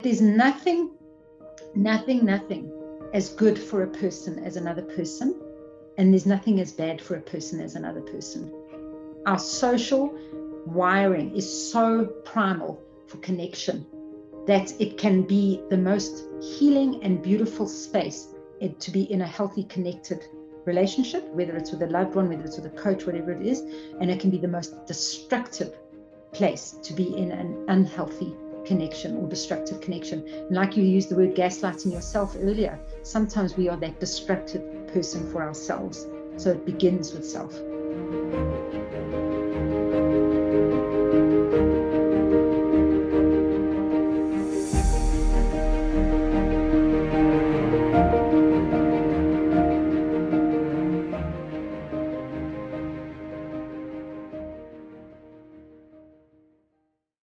There's nothing as good for a person as another person, and there's nothing as bad for a person as another person. Our social wiring is so primal for connection that it can be the most healing and beautiful space to be in a healthy, connected relationship, whether it's with a loved one, whether it's with a coach, whatever it is, and it can be the most destructive place to be in an unhealthy connection or destructive connection. And like you used the word gaslighting yourself earlier, sometimes we are that destructive person for ourselves. So it begins with self.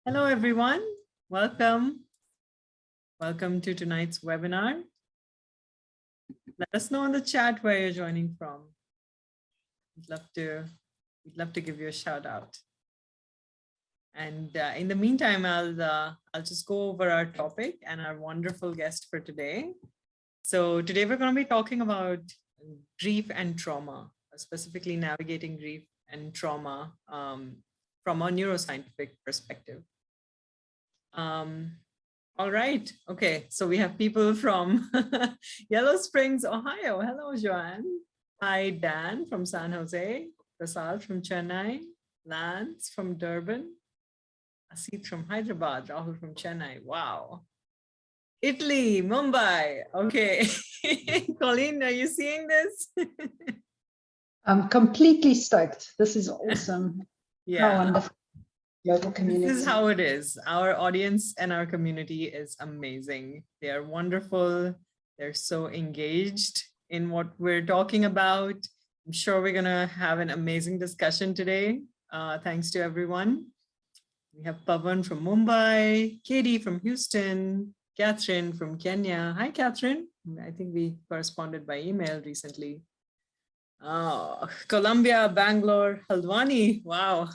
Hello, everyone. Welcome. Welcome to tonight's webinar. Let us know in the chat where you're joining from. We'd love to give you a shout out. And in the meantime, I'll just go over our topic and our wonderful guest for today. So today we're going to be talking about grief and trauma, specifically navigating grief and trauma from a neuroscientific perspective. All right. Okay. So we have people from Yellow Springs, Ohio. Hello, Joanne. Hi, Dan from San Jose. Prasad from Chennai. Lance from Durban. Asit from Hyderabad. Rahul from Chennai. Wow. Italy, Mumbai. Okay. Colleen, are you seeing this? I'm completely stoked. This is awesome. Yeah. How wonderful. Global community. This is how it is. Our audience and our community is amazing. They are wonderful. They're so engaged in what we're talking about. I'm sure we're going to have an amazing discussion today. Thanks to everyone. We have Pavan from Mumbai, Katie from Houston, Catherine from Kenya. Hi, Catherine. I think we corresponded by email recently. Colombia, Bangalore, Haldwani. Wow,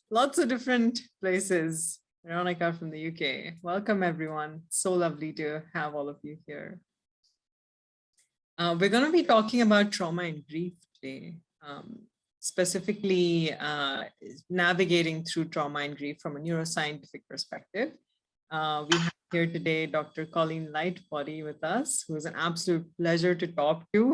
lots of different places. Veronica from the UK. Welcome, everyone. So lovely to have all of you here. We're going to be talking about trauma and grief today, specifically navigating through trauma and grief from a neuroscientific perspective. We have here today Dr. Colleen Lightbody with us, who is an absolute pleasure to talk to.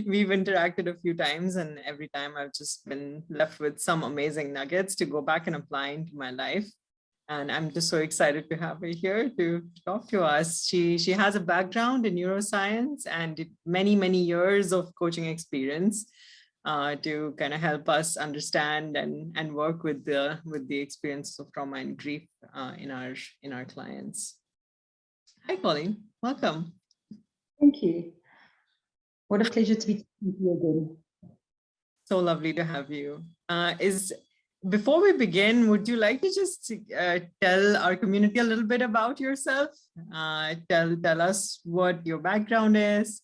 We've interacted a few times, and every time I've just been left with some amazing nuggets to go back and apply into my life. And I'm just so excited to have her here to talk to us. She has a background in neuroscience and many years of coaching experience to kind of help us understand and work with the experiences of trauma and grief in our clients. Hi, Colleen. Welcome. Thank you. What a pleasure to be talking to you again. So lovely to have you. Before we begin, would you like to just tell our community a little bit about yourself? Tell us what your background is.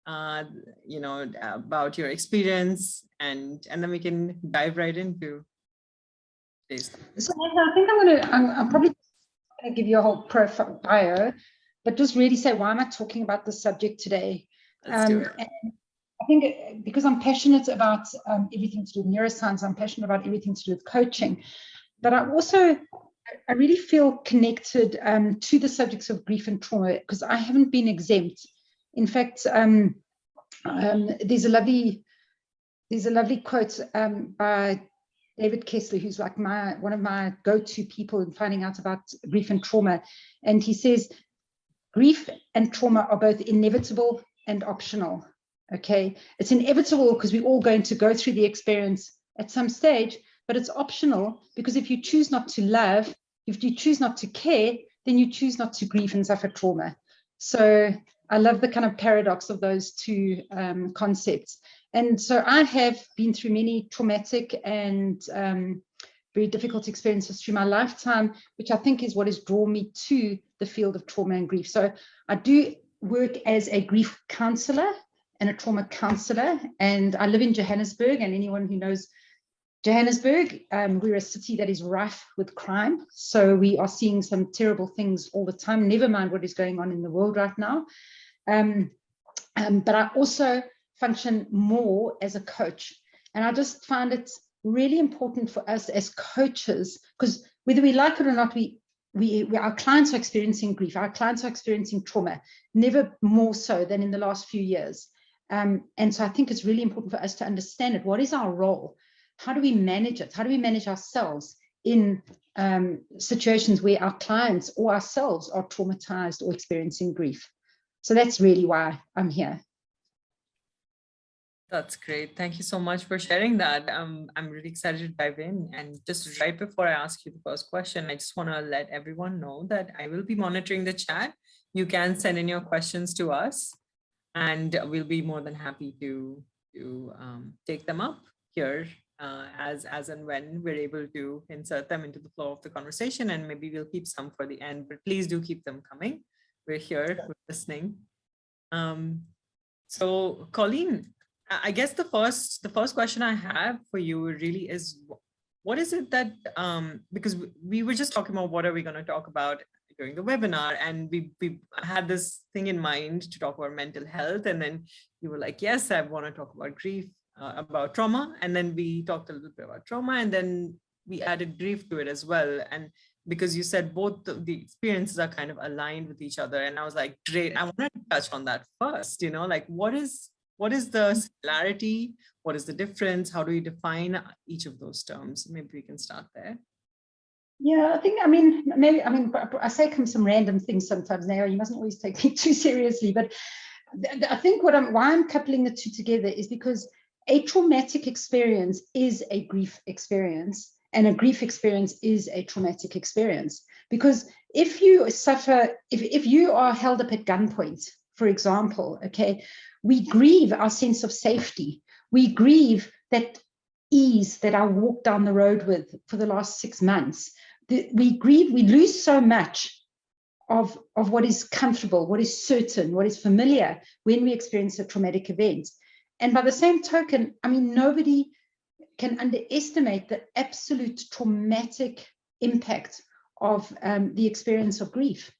About your experience, and then we can dive right into this. So I think I'm probably going to give you a whole profile bio, but just really say, why am I talking about this subject today? Let's do it. And I think because I'm passionate about everything to do with neuroscience, I'm passionate about everything to do with coaching, but I really feel connected to the subjects of grief and trauma because I haven't been exempt. In fact, there's a lovely quote by David Kessler, who's like one of my go-to people in finding out about grief and trauma. And he says, grief and trauma are both inevitable and optional. Okay, it's inevitable because we're all going to go through the experience at some stage, but it's optional because if you choose not to love, if you choose not to care, then you choose not to grieve and suffer trauma. So I love the kind of paradox of those two concepts. And so I have been through many traumatic and very difficult experiences through my lifetime, which I think is what has drawn me to the field of trauma and grief. So I do work as a grief counselor and a trauma counselor, and I live in Johannesburg, and anyone who knows Johannesburg, we're a city that is rife with crime. So we are seeing some terrible things all the time, never mind what is going on in the world right now. But I also function more as a coach. And I just find it really important for us as coaches, because whether we like it or not, our clients are experiencing grief, our clients are experiencing trauma, never more so than in the last few years. And so I think it's really important for us to understand it. What is our role? How do we manage it? How do we manage ourselves in situations where our clients or ourselves are traumatized or experiencing grief? So that's really why I'm here. That's great. Thank you so much for sharing that. I'm really excited to dive in. And just right before I ask you the first question, I just want to let everyone know that I will be monitoring the chat. You can send in your questions to us, and we'll be more than happy to take them up here as and when we're able to insert them into the flow of the conversation. And maybe we'll keep some for the end, but please do keep them coming. We're here, we're listening. So Colleen, I guess the first question I have for you really is, what is it that, because we were just talking about what are we going to talk about during the webinar, and we had this thing in mind to talk about mental health, and then you were like, yes, I want to talk about grief, about trauma, and then we talked a little bit about trauma, and then we added grief to it as well. And because you said both the experiences are kind of aligned with each other, and I was like, great, I want to touch on that first, like what is the similarity? What is the difference? How do you define each of those terms? Maybe we can start there. Yeah, I say some random things sometimes, Neha. You mustn't always take me too seriously, but I think why I'm coupling the two together is because a traumatic experience is a grief experience, and a grief experience is a traumatic experience. Because if you suffer, if you are held up at gunpoint, for example, okay, we grieve our sense of safety. We grieve that ease that I walked down the road with for the last 6 months. We grieve, we lose so much of what is comfortable, what is certain, what is familiar when we experience a traumatic event. And by the same token, nobody can underestimate the absolute traumatic impact of the experience of grief.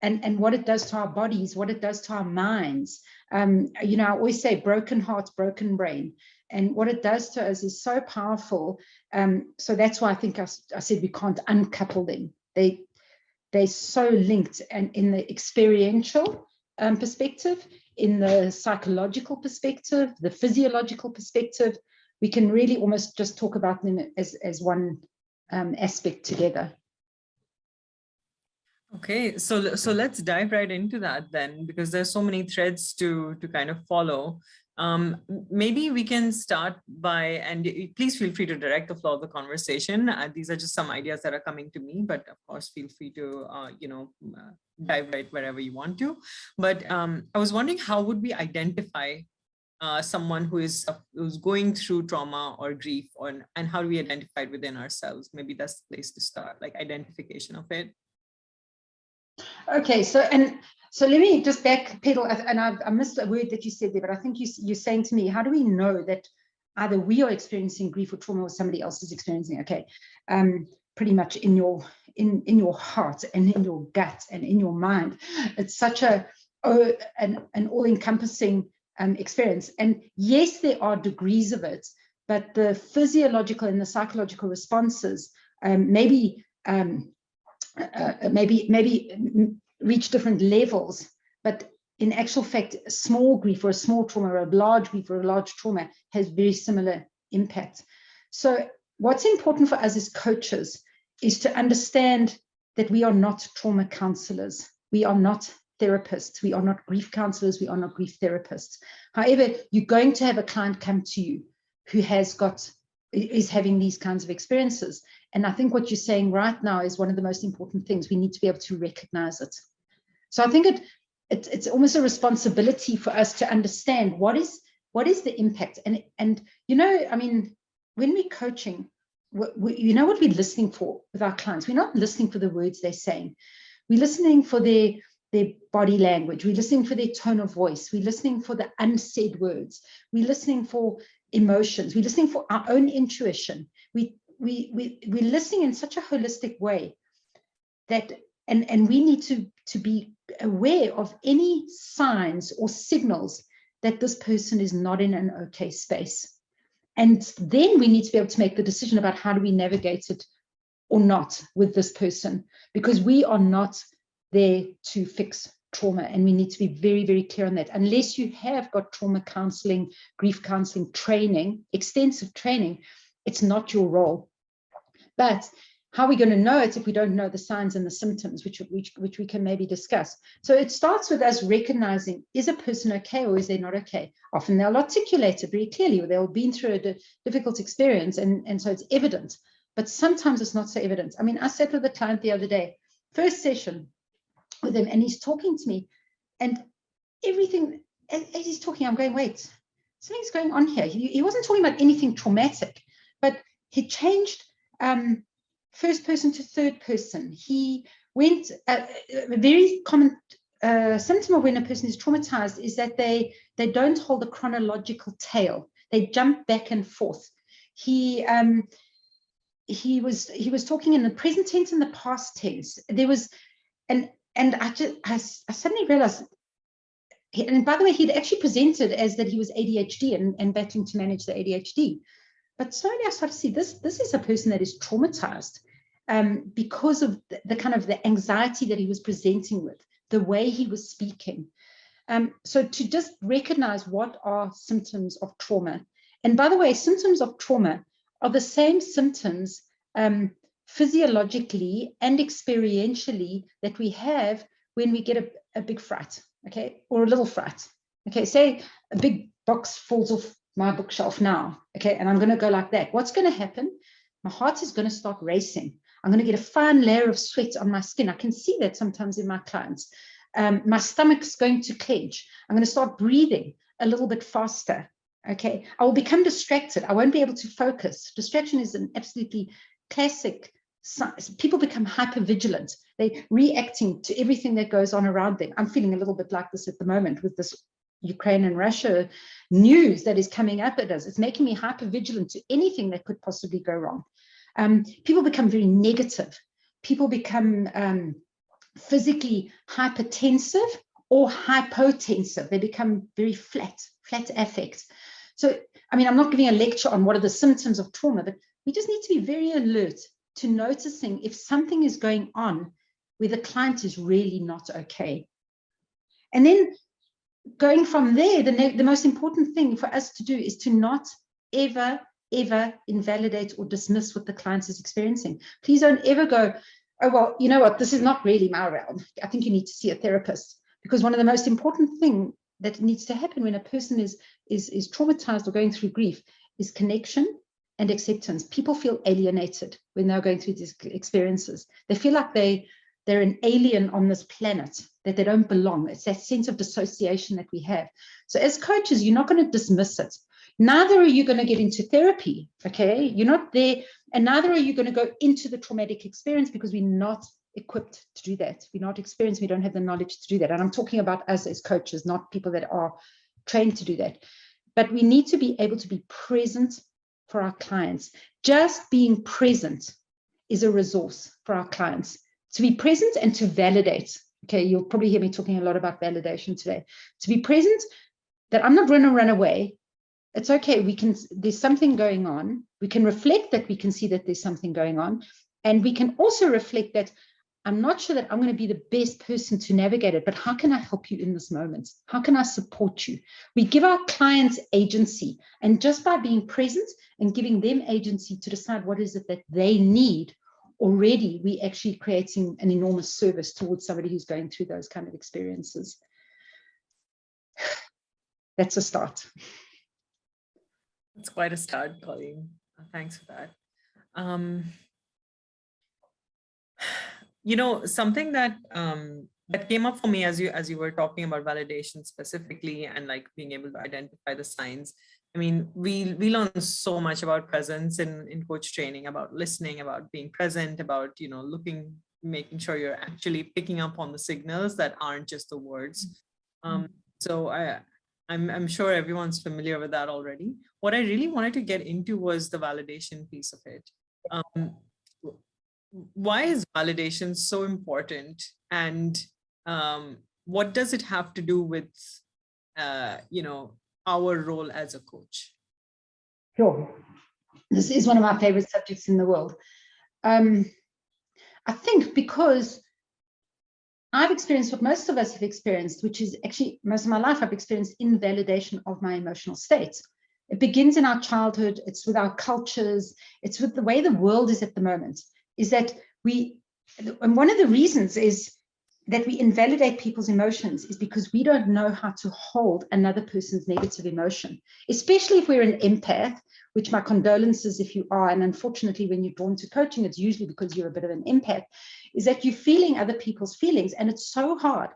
And what it does to our bodies, what it does to our minds. I always say broken heart, broken brain. And what it does to us is so powerful. So that's why I think I said we can't uncouple them. They're so linked, and in the experiential perspective, in the psychological perspective, the physiological perspective, we can really almost just talk about them as one aspect together. Okay, so let's dive right into that then, because there's so many threads to kind of follow. Maybe we can start by, and please feel free to direct the flow of the conversation. These are just some ideas that are coming to me, but of course, feel free to, dive right wherever you want to. But I was wondering, how would we identify someone who's going through trauma or grief, and how do we identify it within ourselves? Maybe that's the place to start, like identification of it. Okay, so let me just backpedal, and I missed a word that you said there, but I think you're saying to me, how do we know that either we are experiencing grief or trauma or somebody else is experiencing? Okay, pretty much in your heart and in your gut and in your mind. It's such an all-encompassing experience. And yes, there are degrees of it, but the physiological and the psychological responses maybe reach different levels, but in actual fact, a small grief or a small trauma or a large grief or a large trauma has very similar impact. So what's important for us as coaches is to understand that we are not trauma counselors. We are not therapists. We are not grief counselors. We are not grief therapists. However, you're going to have a client come to you who is having these kinds of experiences. And I think what you're saying right now is one of the most important things. We need to be able to recognize it. So I think it's almost a responsibility for us to understand what is the impact. And when we're coaching, what we're listening for with our clients. We're not listening for the words they're saying. We're listening for their body language. We're listening for their tone of voice. We're listening for the unsaid words. We're listening for emotions. We're listening for our own intuition. We're listening in such a holistic way that, and we need to be aware of any signs or signals that this person is not in an okay space. And then we need to be able to make the decision about how do we navigate it or not with this person, because we are not there to fix trauma, and we need to be very, very clear on that. Unless you have got trauma counseling, grief counseling training, extensive training, it's not your role. But how are we going to know it if we don't know the signs and the symptoms, which we can maybe discuss? So it starts with us recognizing, is a person okay or is they not okay? Often they'll articulate it very clearly, or they'll been through a difficult experience, and so it's evident. But sometimes it's not so evident. I mean, I sat with a client the other day, first session with him, and he's talking to me, and everything, as he's talking, I'm going, wait, something's going on here. He wasn't talking about anything traumatic, but he changed first person to third person. He went, a very common symptom of when a person is traumatized is that they don't hold a chronological tail. They jump back and forth. He was talking in the present tense and the past tense. There was, and I suddenly realized, and by the way, he'd actually presented as that he was ADHD and battling to manage the ADHD. But slowly I started to see this is a person that is traumatized because of the kind of the anxiety that he was presenting with, the way he was speaking. So to just recognize what are symptoms of trauma. And by the way, symptoms of trauma are the same symptoms physiologically and experientially that we have when we get a big fright, okay, or a little fright. Okay, say a big box falls off my bookshelf now, okay, and I'm going to go like that. What's going to happen? My heart is going to start racing. I'm going to get a fine layer of sweat on my skin. I can see that sometimes in my clients. My stomach's going to clench. I'm going to start breathing a little bit faster. Okay, I will become distracted. I won't be able to focus. Distraction is an absolutely classic sign. People become hyper vigilant. They're reacting to everything that goes on around them. I'm feeling a little bit like this at the moment with this Ukraine and Russia news that is coming up at us. It's making me hyper vigilant to anything that could possibly go wrong. People become very negative. People become physically hypertensive or hypotensive. They become very flat affect. So, I mean, I'm not giving a lecture on what are the symptoms of trauma, but we just need to be very alert to noticing if something is going on where the client is really not okay. And then going from there, the most important thing for us to do is to not ever invalidate or dismiss what the client is experiencing. Please don't ever go, oh, well, you know what, this is not really my realm. I think you need to see a therapist. Because one of the most important things that needs to happen when a person is traumatized or going through grief is connection and acceptance. People feel alienated when they're going through these experiences. They feel like they're an alien on this planet, that they don't belong. It's that sense of dissociation that we have. So as coaches, you're not going to dismiss it. Neither are you going to get into therapy, okay? You're not there, and neither are you going to go into the traumatic experience because we're not equipped to do that. We're not experienced. We don't have the knowledge to do that. And I'm talking about us as coaches, not people that are trained to do that. But we need to be able to be present for our clients. Just being present is a resource for our clients. To be present and to validate. Okay, you'll probably hear me talking a lot about validation today. To be present, that I'm not going to run away. It's okay. There's something going on. We can reflect that we can see that there's something going on. And we can also reflect that I'm not sure that I'm going to be the best person to navigate it, but how can I help you in this moment? How can I support you? We give our clients agency, and just by being present and giving them agency to decide what is it that they need, already we actually creating an enormous service towards somebody who's going through those kind of experiences. That's a start. That's quite a start, Colleen. Thanks for that. You know, something that that came up for me as you were talking about validation specifically and like being able to identify the signs. I mean, we learn so much about presence in coach training, about listening, about being present, about, you know, making sure you're actually picking up on the signals that aren't just the words. So I'm sure everyone's familiar with that already. What I really wanted to get into was the validation piece of it. Why is validation so important, and what does it have to do with our role as a coach? Sure. This is one of my favorite subjects in the world. I think because I've experienced what most of us have experienced, which is actually most of my life, I've experienced invalidation of my emotional states. It begins in our childhood. It's with our cultures. It's with the way the world is at the moment, is that and one of the reasons is that we invalidate people's emotions is because we don't know how to hold another person's negative emotion, especially if we're an empath, which my condolences if you are. And unfortunately, when you're drawn to coaching, it's usually because you're a bit of an empath, is that you're feeling other people's feelings. And it's so hard.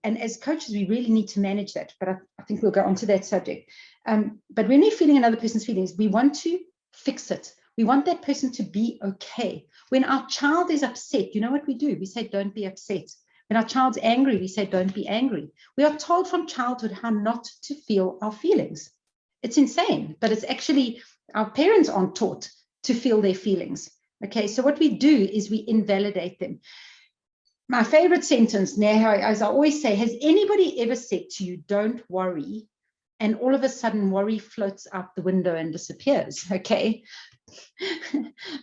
And as coaches, we really need to manage that. But I think we'll go on to that subject. But when we're feeling another person's feelings, we want to fix it. We want that person to be okay. When our child is upset, you know what we do? We say, don't be upset. When our child's angry, we say, don't be angry. We are told from childhood how not to feel our feelings. It's insane, but it's actually, our parents aren't taught to feel their feelings. Okay, so what we do is we invalidate them. My favorite sentence, Neha, as I always say, has anybody ever said to you, don't worry, and all of a sudden worry floats out the window and disappears? Okay,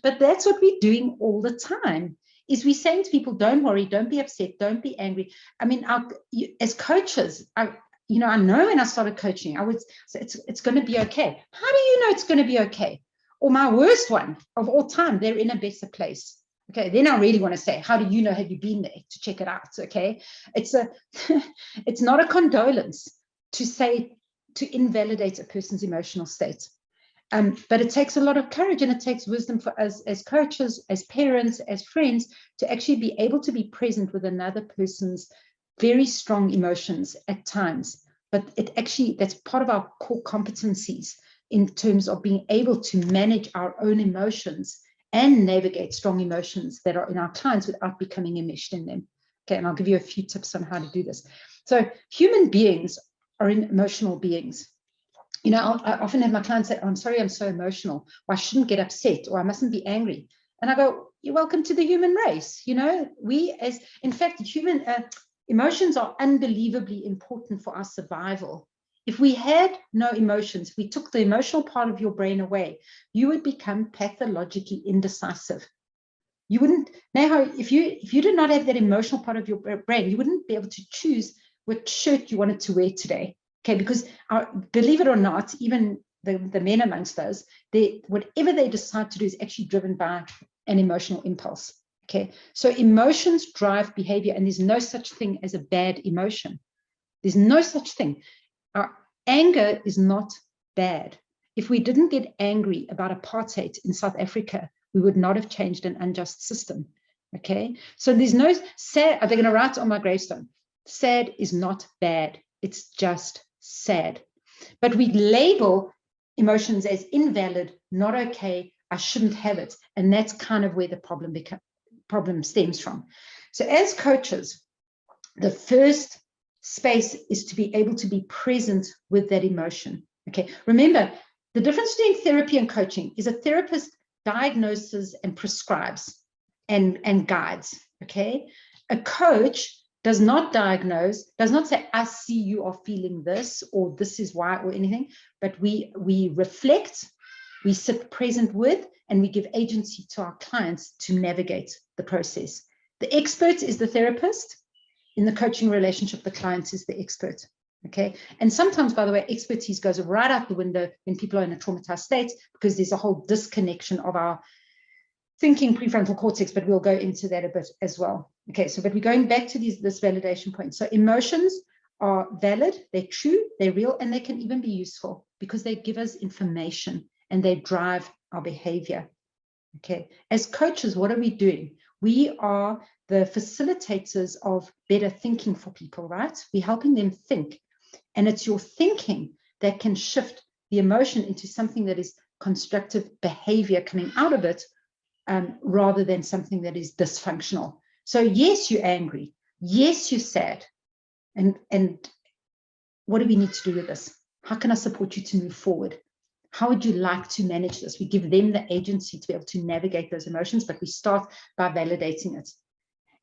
but that's what we're doing all the time. Is we saying to people, don't worry, don't be upset, don't be angry. I mean, as coaches, I know when I started coaching, I would say it's going to be okay. How do you know it's going to be okay? Or my worst one of all time, they're in a better place. Okay, then I really want to say, how do you know? Have you been there to check it out? Okay, it's not a condolence to say, to invalidate a person's emotional state. But it takes a lot of courage, and it takes wisdom for us as coaches, as parents, as friends, to actually be able to be present with another person's very strong emotions at times. But that's part of our core competencies in terms of being able to manage our own emotions and navigate strong emotions that are in our clients without becoming enmeshed in them. Okay, and I'll give you a few tips on how to do this. So human beings are emotional beings. You know, I often have my clients say, oh, I'm sorry, I'm so emotional, or I shouldn't get upset, or I mustn't be angry. And I go, you're welcome to the human race. You know, in fact, human emotions are unbelievably important for our survival. If we had no emotions, if we took the emotional part of your brain away, you would become pathologically indecisive. You wouldn't, now, if you did not have that emotional part of your brain, you wouldn't be able to choose what shirt you wanted to wear today. Okay, because believe it or not, even the men amongst us, whatever they decide to do is actually driven by an emotional impulse. Okay, so emotions drive behavior, and there's no such thing as a bad emotion. There's no such thing. Anger is not bad. If we didn't get angry about apartheid in South Africa, we would not have changed an unjust system. Okay, so there's no sad. Are they going to write on my gravestone? Sad is not bad. It's just sad. But we label emotions as invalid, not okay, I shouldn't have it. And that's kind of where the problem stems from. So as coaches, the first space is to be able to be present with that emotion. Okay, remember, the difference between therapy and coaching is a therapist diagnoses and prescribes and guides. Okay, a coach does not diagnose, does not say, I see you are feeling this, or this is why, or anything, but we reflect, we sit present with, and we give agency to our clients to navigate the process. The expert is the therapist. In the coaching relationship, the client is the expert. Okay, and sometimes, by the way, expertise goes right out the window when people are in a traumatized state, because there's a whole disconnection of our thinking prefrontal cortex, but we'll go into that a bit as well. Okay, so but we're going back to this validation point. So emotions are valid, they're true, they're real, and they can even be useful because they give us information and they drive our behavior. Okay, as coaches, what are we doing? We are the facilitators of better thinking for people, right? We're helping them think, and it's your thinking that can shift the emotion into something that is constructive behavior coming out of it, rather than something that is dysfunctional. So yes, you're angry. Yes, you're sad. And what do we need to do with this? How can I support you to move forward? How would you like to manage this? We give them the agency to be able to navigate those emotions, but we start by validating it.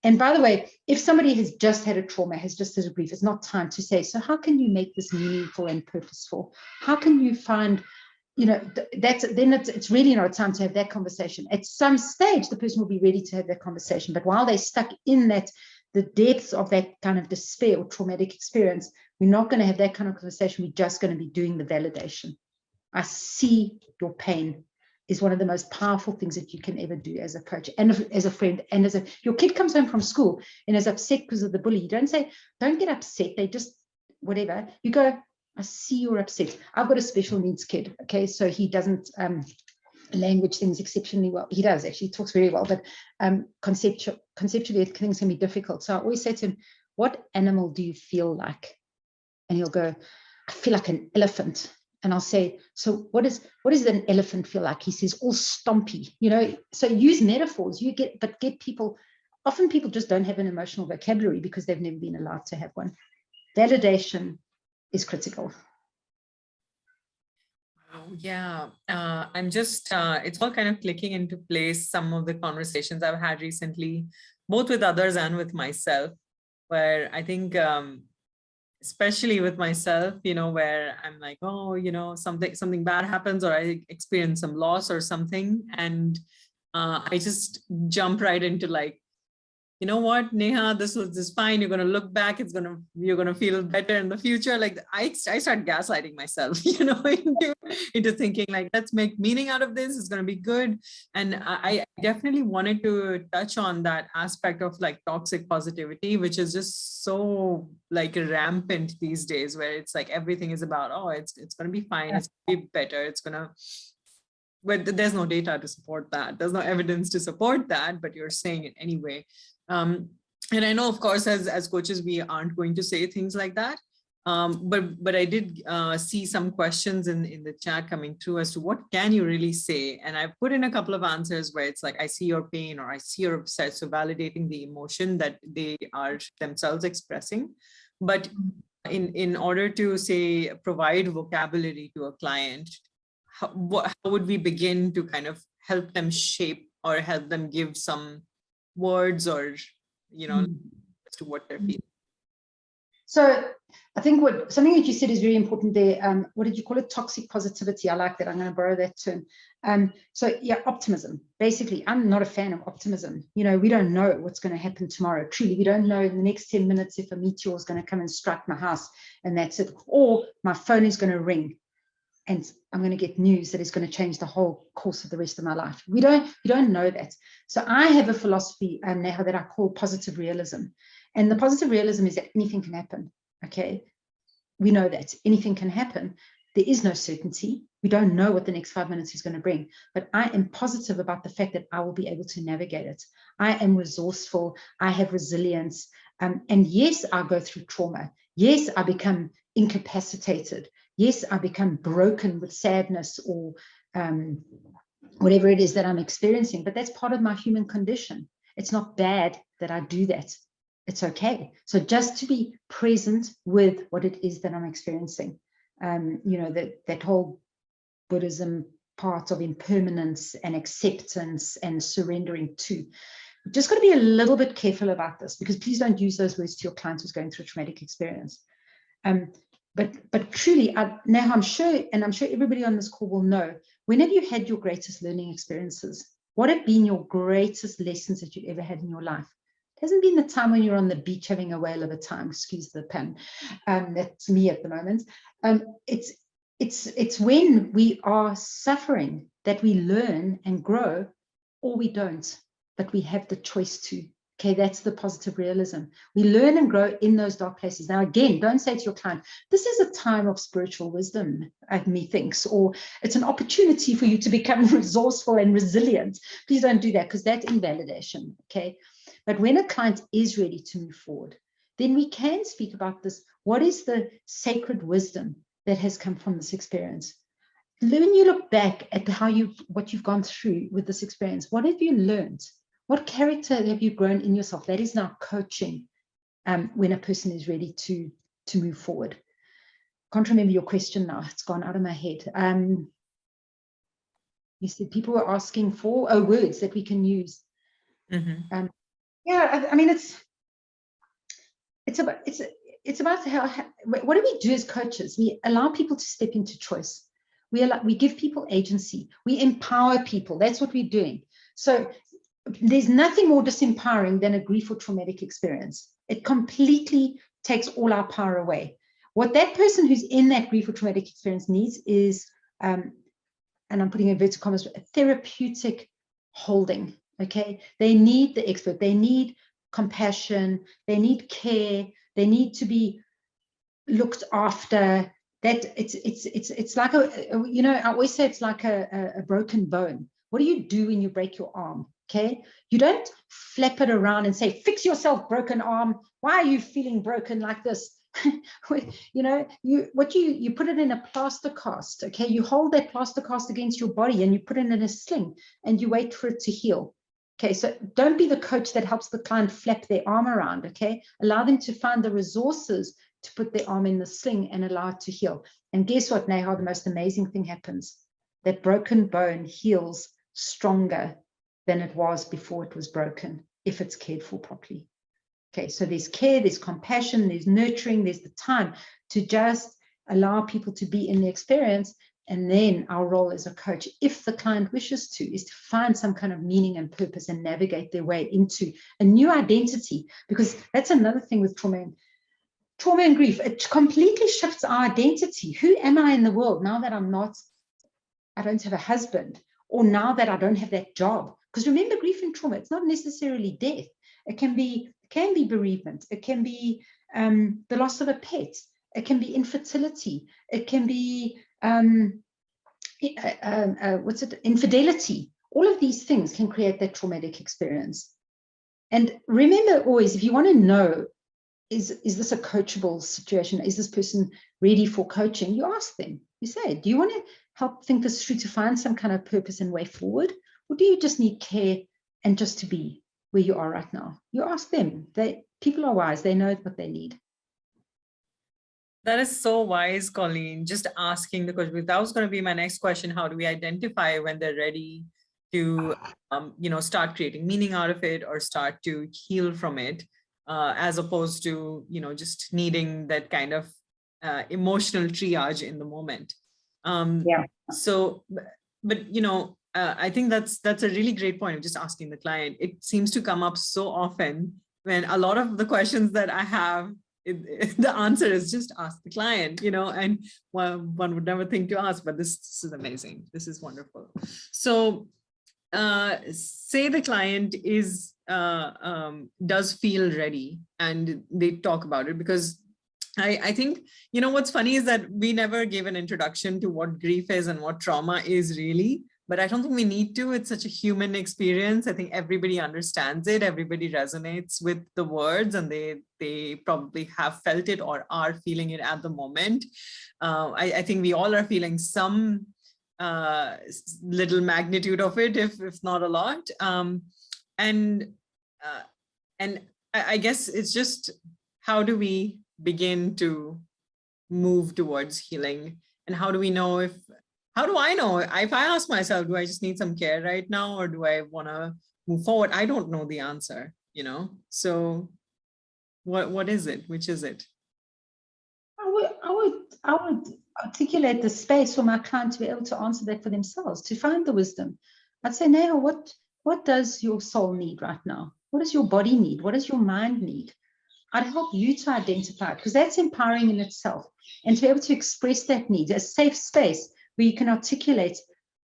And by the way, if somebody has just had a trauma, has just had a grief, it's not time to say, so how can you make this meaningful and purposeful? How can you find, it's really not time to have that conversation. At some stage, the person will be ready to have that conversation. But while they're stuck in that, the depths of that kind of despair or traumatic experience, we're not going to have that kind of conversation. We're just going to be doing the validation. I see your pain is one of the most powerful things that you can ever do as a coach and as a friend. And your kid comes home from school and is upset because of the bully. You don't say, don't get upset. They just, whatever. You go, I see you're upset. I've got a special needs kid. Okay. So he doesn't language things exceptionally well. He does actually, he talks very well, but conceptually things can be difficult. So I always say to him, what animal do you feel like? And he'll go, I feel like an elephant. And I'll say, so what does an elephant feel like? He says, all stompy, so use metaphors, but get people, often people just don't have an emotional vocabulary because they've never been allowed to have one. Validation is critical. Yeah, I'm just, it's all kind of clicking into place, some of the conversations I've had recently, both with others and with myself, where I think, especially with myself, where I'm like, oh, something bad happens, or I experience some loss or something. And I just jump right into like, you know what, Neha, this was fine. You're going to look back. You're going to feel better in the future. Like I start gaslighting myself, into thinking like, let's make meaning out of this. It's going to be good. And I definitely wanted to touch on that aspect of like toxic positivity, which is just so like rampant these days, where it's like, everything is about, oh, it's going to be fine. It's going to be better. But there's no data to support that. There's no evidence to support that, but you're saying it anyway. And I know, of course, as coaches, we aren't going to say things like that. But I did see some questions in the chat coming through as to what can you really say? And I put in a couple of answers where it's like, I see your pain, or I see you're upset. So validating the emotion that they are themselves expressing. But in order to say, provide vocabulary to a client, how would we begin to kind of help them shape or help them give some words or, as to what they're feeling? So I think something that you said is very important there. What did you call it? Toxic positivity. I like that. I'm going to borrow that term. So yeah, optimism. Basically, I'm not a fan of optimism. We don't know what's going to happen tomorrow. Truly, we don't know in the next 10 minutes if a meteor is going to come and strike my house and that's it. Or my phone is going to ring and I'm going to get news that is going to change the whole course of the rest of my life. We don't know that. So I have a philosophy, Neha, that I call positive realism. And the positive realism is that anything can happen, okay? We know that anything can happen. There is no certainty. We don't know what the next 5 minutes is going to bring, but I am positive about the fact that I will be able to navigate it. I am resourceful. I have resilience. And yes, I go through trauma. Yes, I become incapacitated. Yes, I become broken with sadness or whatever it is that I'm experiencing, but that's part of my human condition. It's not bad that I do that. It's okay. So just to be present with what it is that I'm experiencing, that whole Buddhism part of impermanence and acceptance and surrendering to. You've just got to be a little bit careful about this, because please don't use those words to your client who's going through a traumatic experience. But truly, now I'm sure, and I'm sure everybody on this call will know, when have you had your greatest learning experiences? What have been your greatest lessons that you've ever had in your life? It hasn't been the time when you're on the beach having a whale of a time, excuse the pun. That's me at the moment. It's when we are suffering that we learn and grow, or we don't, but we have the choice to. Okay, that's the positive realism. We learn and grow in those dark places. Now, again, don't say to your client, this is a time of spiritual wisdom, methinks, or it's an opportunity for you to become resourceful and resilient. Please don't do that, because that's invalidation, okay? But when a client is ready to move forward, then we can speak about this. What is the sacred wisdom that has come from this experience? When you look back at what you've gone through with this experience, what have you learned? What character have you grown in yourself? That is now coaching when a person is ready to move forward. can't remember your question now. It's gone out of my head. You said people were asking for words that we can use. Mm-hmm. Yeah, I mean, it's about how what do we do as coaches? We allow people to step into choice. We give people agency. We empower people. That's what we're doing. So there's nothing more disempowering than a grief or traumatic experience. It completely takes all our power away. What that person who's in that grief or traumatic experience needs is, and I'm putting inverted commas, a therapeutic holding. Okay, they need the expert. They need compassion. They need care. They need to be looked after. That it's like I always say it's like a broken bone. What do you do when you break your arm? Okay, you don't flap it around and say, fix yourself, broken arm. Why are you feeling broken like this? You put it in a plaster cast. Okay, you hold that plaster cast against your body and you put it in a sling and you wait for it to heal. Okay, so don't be the coach that helps the client flap their arm around. Okay, allow them to find the resources to put their arm in the sling and allow it to heal. And guess what, Neha? The most amazing thing happens. That broken bone heals stronger than it was before it was broken, if it's cared for properly. Okay, so there's care, there's compassion, there's nurturing, there's the time to just allow people to be in the experience. And then our role as a coach, if the client wishes to, is to find some kind of meaning and purpose and navigate their way into a new identity. Because that's another thing with trauma and grief. It completely shifts our identity. Who am I in the world now that I don't have a husband, or now that I don't have that job? Because remember, grief and trauma, it's not necessarily death. It can be bereavement. It can be the loss of a pet. It can be infertility. It can be infidelity. All of these things can create that traumatic experience. And remember always, if you want to know, is this a coachable situation? Is this person ready for coaching? You ask them. You say, do you want to help think this through to find some kind of purpose and way forward? Or do you just need care and just to be where you are right now? You ask them. People are wise. They know what they need. That is so wise, Colleen. Just asking the question. That was going to be my next question. How do we identify when they're ready to, start creating meaning out of it or start to heal from it, as opposed to, just needing that kind of emotional triage in the moment. So, but I think that's a really great point of just asking the client. It seems to come up so often when a lot of the questions that I have, the answer is just ask the client, and one would never think to ask, but this is amazing. This is wonderful. So say the client does feel ready and they talk about it, because I think, what's funny is that we never gave an introduction to what grief is and what trauma is really, but I don't think we need to. It's such a human experience. I think everybody understands it. Everybody resonates with the words, and they probably have felt it or are feeling it at the moment. I think we all are feeling some little magnitude of it, if not a lot. And I guess it's just, how do we begin to move towards healing? And how do I know if I ask myself, do I just need some care right now, or do I want to move forward? I don't know the answer, so what is it? Which is it? I would articulate the space for my client to be able to answer that for themselves, to find the wisdom. I'd say, Neha, what does your soul need right now? What does your body need? What does your mind need? I'd help you to identify it, because that's empowering in itself. And to be able to express that need, a safe space where you can articulate,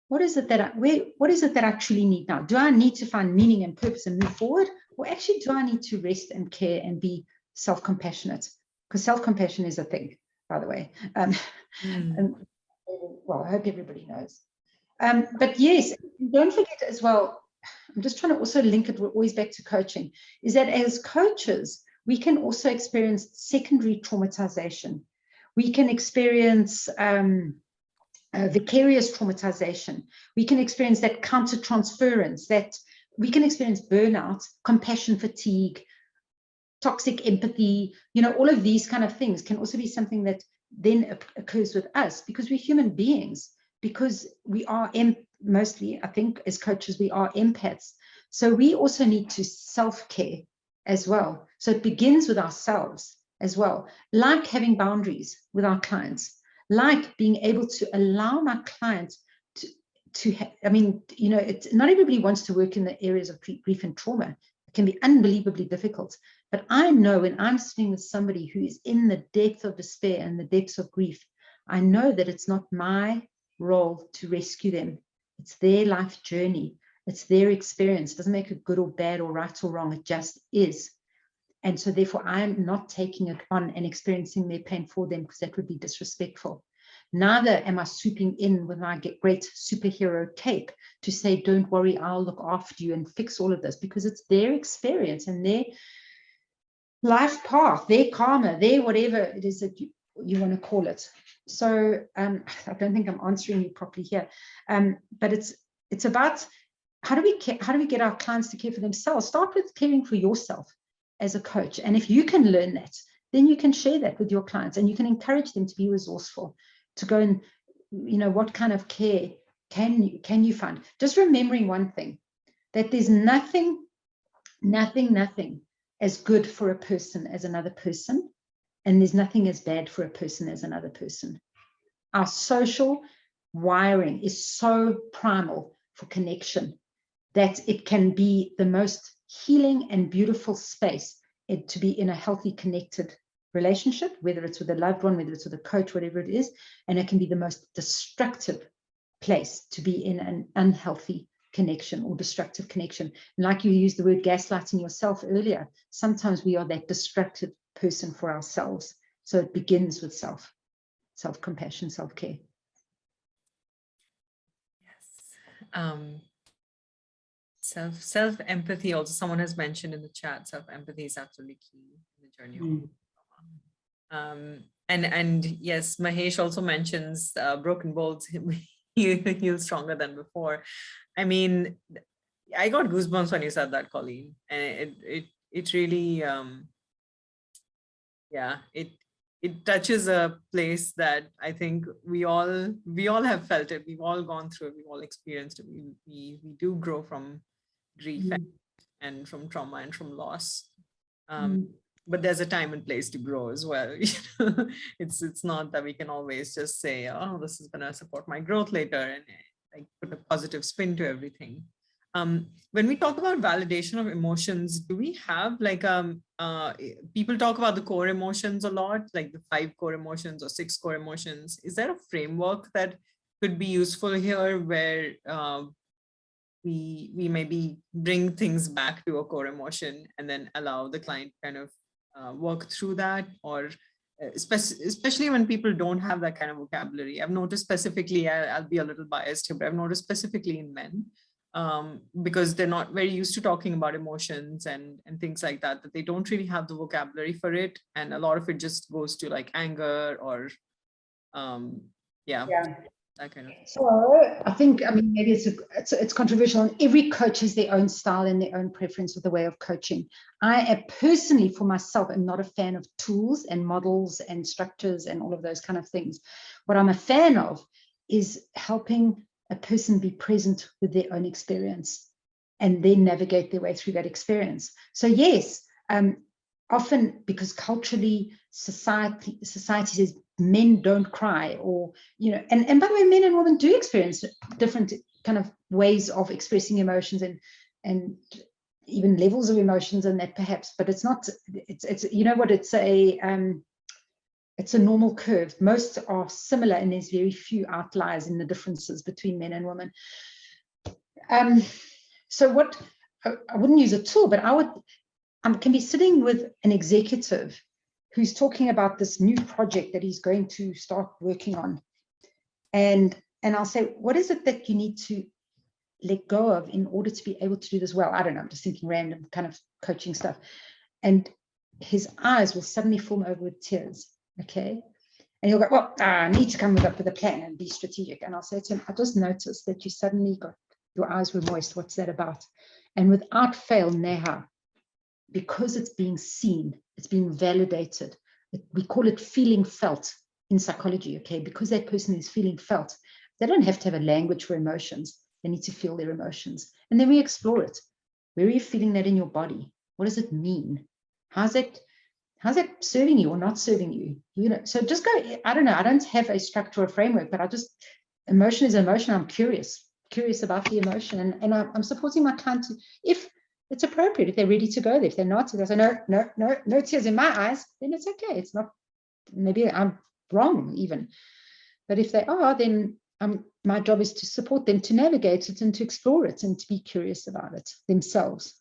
what is it that I truly need now? Do I need to find meaning and purpose and move forward? Or actually, do I need to rest and care and be self-compassionate? Because self-compassion is a thing, by the way. And, well, I hope everybody knows. But yes, don't forget as well, I'm just trying to also link it always back to coaching, is that as coaches, we can also experience secondary traumatization. We can experience vicarious traumatization. We can experience that counter-transference, that we can experience burnout, compassion fatigue, toxic empathy. All of these kind of things can also be something that then occurs with us, because we're human beings, because we are mostly, I think, as coaches, we are empaths. So we also need to self-care as well. So it begins with ourselves as well, like having boundaries with our clients, like being able to allow my clients I mean, you know, not everybody wants to work in the areas of grief and trauma. It can be unbelievably difficult. But I know when I'm sitting with somebody who is in the depth of despair and the depths of grief, I know that it's not my role to rescue them. It's their life journey. It's their experience. It doesn't make it good or bad or right or wrong. It just is. And so therefore, I'm not taking it on and experiencing their pain for them, because that would be disrespectful. Neither am I swooping in with my great superhero cape to say, don't worry, I'll look after you and fix all of this, because it's their experience and their life path, their karma, their whatever it is that you want to call it. So I don't think I'm answering you properly here, but it's about how do we get our clients to care for themselves? Start with caring for yourself as a coach, and if you can learn that, then you can share that with your clients, and you can encourage them to be resourceful, to go and, you know, what kind of care can you find? Just remembering one thing, that there's nothing as good for a person as another person, and there's nothing as bad for a person as another person. Our social wiring is so primal for connection that it can be the most healing and beautiful space to be in a healthy, connected relationship, whether it's with a loved one, whether it's with a coach, whatever it is, and it can be the most destructive place to be in an unhealthy connection or destructive connection. And like you used the word gaslighting yourself earlier, sometimes we are that destructive person for ourselves. So it begins with self-compassion, self-care. Yes. Self-empathy also, someone has mentioned in the chat, self-empathy is absolutely key in the journey of trauma. And yes, Mahesh also mentions broken bolts heal stronger than before. I mean, I got goosebumps when you said that, Colleen, and it really yeah, it touches a place that I think we all have felt it. We've all gone through it. We've all experienced it. We do grow from grief and from trauma and from loss. But there's a time and place to grow as well. It's not that we can always just say, oh, this is going to support my growth later, and like put a positive spin to everything. When we talk about validation of emotions, do we have like people talk about the core emotions a lot, like the 5 core emotions or 6 core emotions? Is there a framework that could be useful here where we maybe bring things back to a core emotion and then allow the client kind of work through that? Or especially when people don't have that kind of vocabulary. I've noticed specifically, I'll be a little biased here, but I've noticed specifically in men, because they're not very used to talking about emotions and things like that, that they don't really have the vocabulary for it. And a lot of it just goes to like anger or that kind of. So I think, I mean, maybe it's controversial, and every coach has their own style and their own preference with the way of coaching. I am personally, for myself, am not a fan of tools and models and structures and all of those kind of things. What I'm a fan of is helping a person be present with their own experience and then navigate their way through that experience. So yes, often because culturally society says men don't cry, or, you know, and by the way, men and women do experience different kind of ways of expressing emotions and even levels of emotions and that perhaps, but it's not, it's you know what, it's a normal curve. Most are similar, and there's very few outliers in the differences between men and women. So what, I wouldn't use a tool, but I can be sitting with an executive who's talking about this new project that he's going to start working on. And I'll say, what is it that you need to let go of in order to be able to do this well? I don't know, I'm just thinking random kind of coaching stuff. And his eyes will suddenly form over with tears, okay? And he'll go, well, I need to come up with a plan and be strategic. And I'll say to him, I just noticed that you suddenly your eyes were moist. What's that about? And without fail, Neha, because it's being seen, it's being validated. We call it feeling felt. in psychology, okay, because that person is feeling felt. They don't have to have a language for emotions. They need to feel their emotions. And then we explore it. Where are you feeling that in your body? What does it mean? How's that serving you or not serving you? You know, so just go, I don't know, I don't have a structure or framework, but emotion is emotion. I'm curious about the emotion. And I'm supporting my client to, if it's appropriate, if they're ready to go there. If they're not, if they say, no tears in my eyes, then it's okay. It's not, maybe I'm wrong even. But if they are, then my job is to support them to navigate it and to explore it and to be curious about it themselves.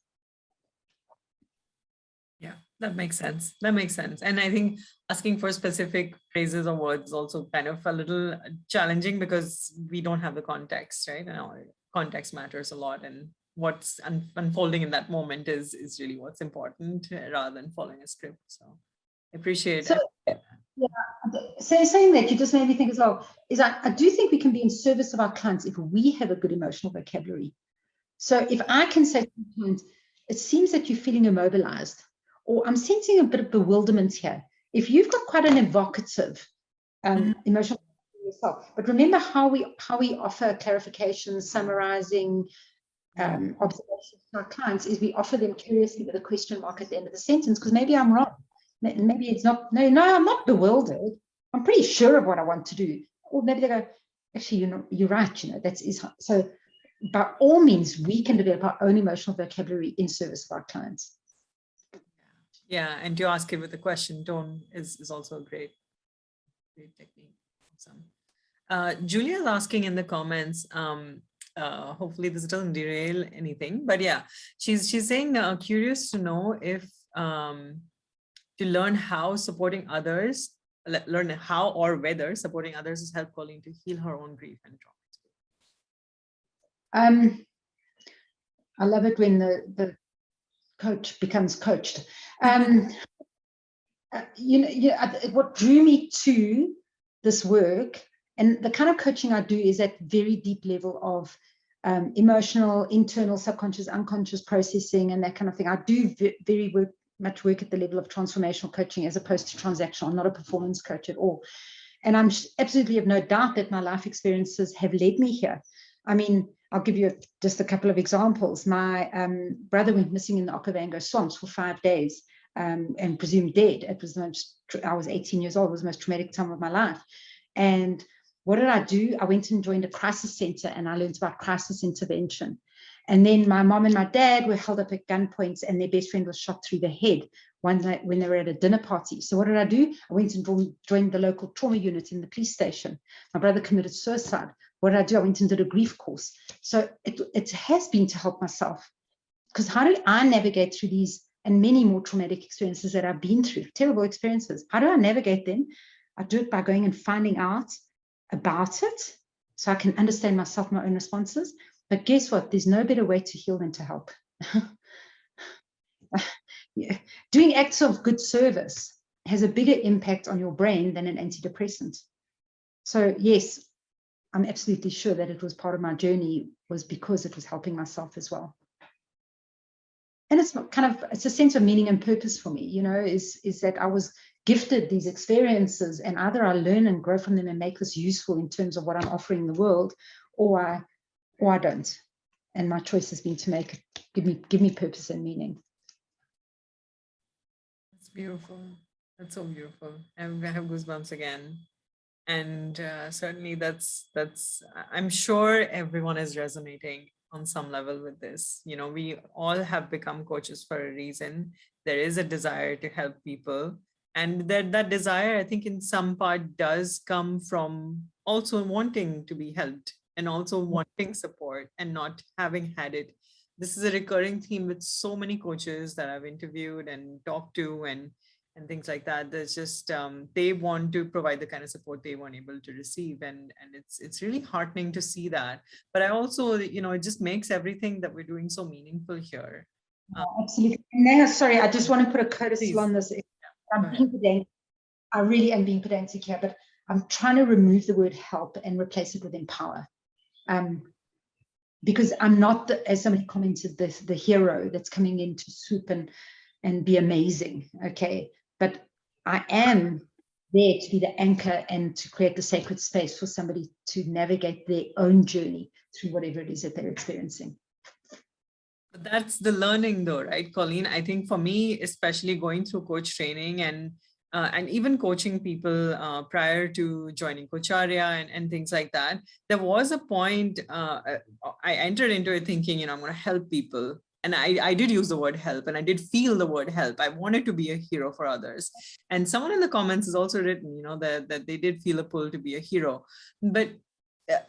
Yeah, that makes sense. That makes sense. And I think asking for specific phrases or words also kind of a little challenging because we don't have the context, right? And our context matters a lot. And what's unfolding in that moment is really what's important rather than following a script. So I appreciate it. Yeah, so saying that, you just made me think as well, is I do think we can be in service of our clients if we have a good emotional vocabulary. So if I can say to clients, it seems that you're feeling immobilized, or I'm sensing a bit of bewilderment here. If you've got quite an evocative emotional yourself, but remember how we offer clarification, summarizing, observations to our clients is we offer them curiously with a question mark at the end of the sentence, because maybe I'm wrong. Maybe it's not, no, I'm not bewildered. I'm pretty sure of what I want to do. Or maybe they go, actually, you're right, that is. So by all means, we can develop our own emotional vocabulary in service of our clients. Yeah, and to ask it with a question tone is also a great technique. Awesome. Julia's asking in the comments, hopefully this doesn't derail anything, but yeah, she's saying curious to know if to learn how supporting others, learn how or whether supporting others has helped Colleen to heal her own grief and trauma. I love it when the coach becomes coached. What drew me to this work and the kind of coaching I do is at very deep level of emotional, internal, subconscious, unconscious processing and that kind of thing. I do very much work at the level of transformational coaching as opposed to transactional. I'm not a performance coach at all. And I'm absolutely have no doubt that my life experiences have led me here. I mean, I'll give you just a couple of examples. My brother went missing in the Okavango swamps for 5 days and presumed dead. It was I was 18 years old. It was the most traumatic time of my life. And what did I do? I went and joined a crisis center and I learned about crisis intervention. And then my mom and my dad were held up at gunpoint and their best friend was shot through the head one night when they were at a dinner party. So what did I do? I went and joined the local trauma unit in the police station. My brother committed suicide. What did I do? I went and did a grief course. So it has been to help myself. Because how do I navigate through these and many more traumatic experiences that I've been through, terrible experiences? How do I navigate them? I do it by going and finding out about it so I can understand myself, my own responses. But guess what? There's no better way to heal than to help. Yeah. Doing acts of good service has a bigger impact on your brain than an antidepressant. So yes, I'm absolutely sure that it was part of my journey was because it was helping myself as well. And it's a sense of meaning and purpose for me, is that I was gifted these experiences and either I learn and grow from them and make this useful in terms of what I'm offering the world, or I don't. And my choice has been to make it give me purpose and meaning. That's beautiful. That's so beautiful. And I have goosebumps again. And certainly that's I'm sure everyone is resonating on some level with this. We all have become coaches for a reason. There is a desire to help people. And that desire, I think in some part does come from also wanting to be helped and also wanting support and not having had it. This is a recurring theme with so many coaches that I've interviewed and talked to and things like that. There's just they want to provide the kind of support they weren't able to receive, and it's really heartening to see that. But I also, it just makes everything that we're doing so meaningful here. Absolutely. Neha, sorry, I just want to put a codicil on this. I'm being pedantic. I really am being pedantic here, but I'm trying to remove the word help and replace it with empower. Because I'm not, as somebody commented, the hero that's coming in to swoop and be amazing. Okay. But I am there to be the anchor and to create the sacred space for somebody to navigate their own journey through whatever it is that they're experiencing. That's the learning though, right, Colleen? I think for me, especially going through coach training and even coaching people prior to joining Cocharya and things like that, there was a point I entered into it thinking, you know, I'm going to help people. And I did use the word help, and I did feel the word help. I wanted to be a hero for others. And someone in the comments has also written, you know, that they did feel a pull to be a hero. But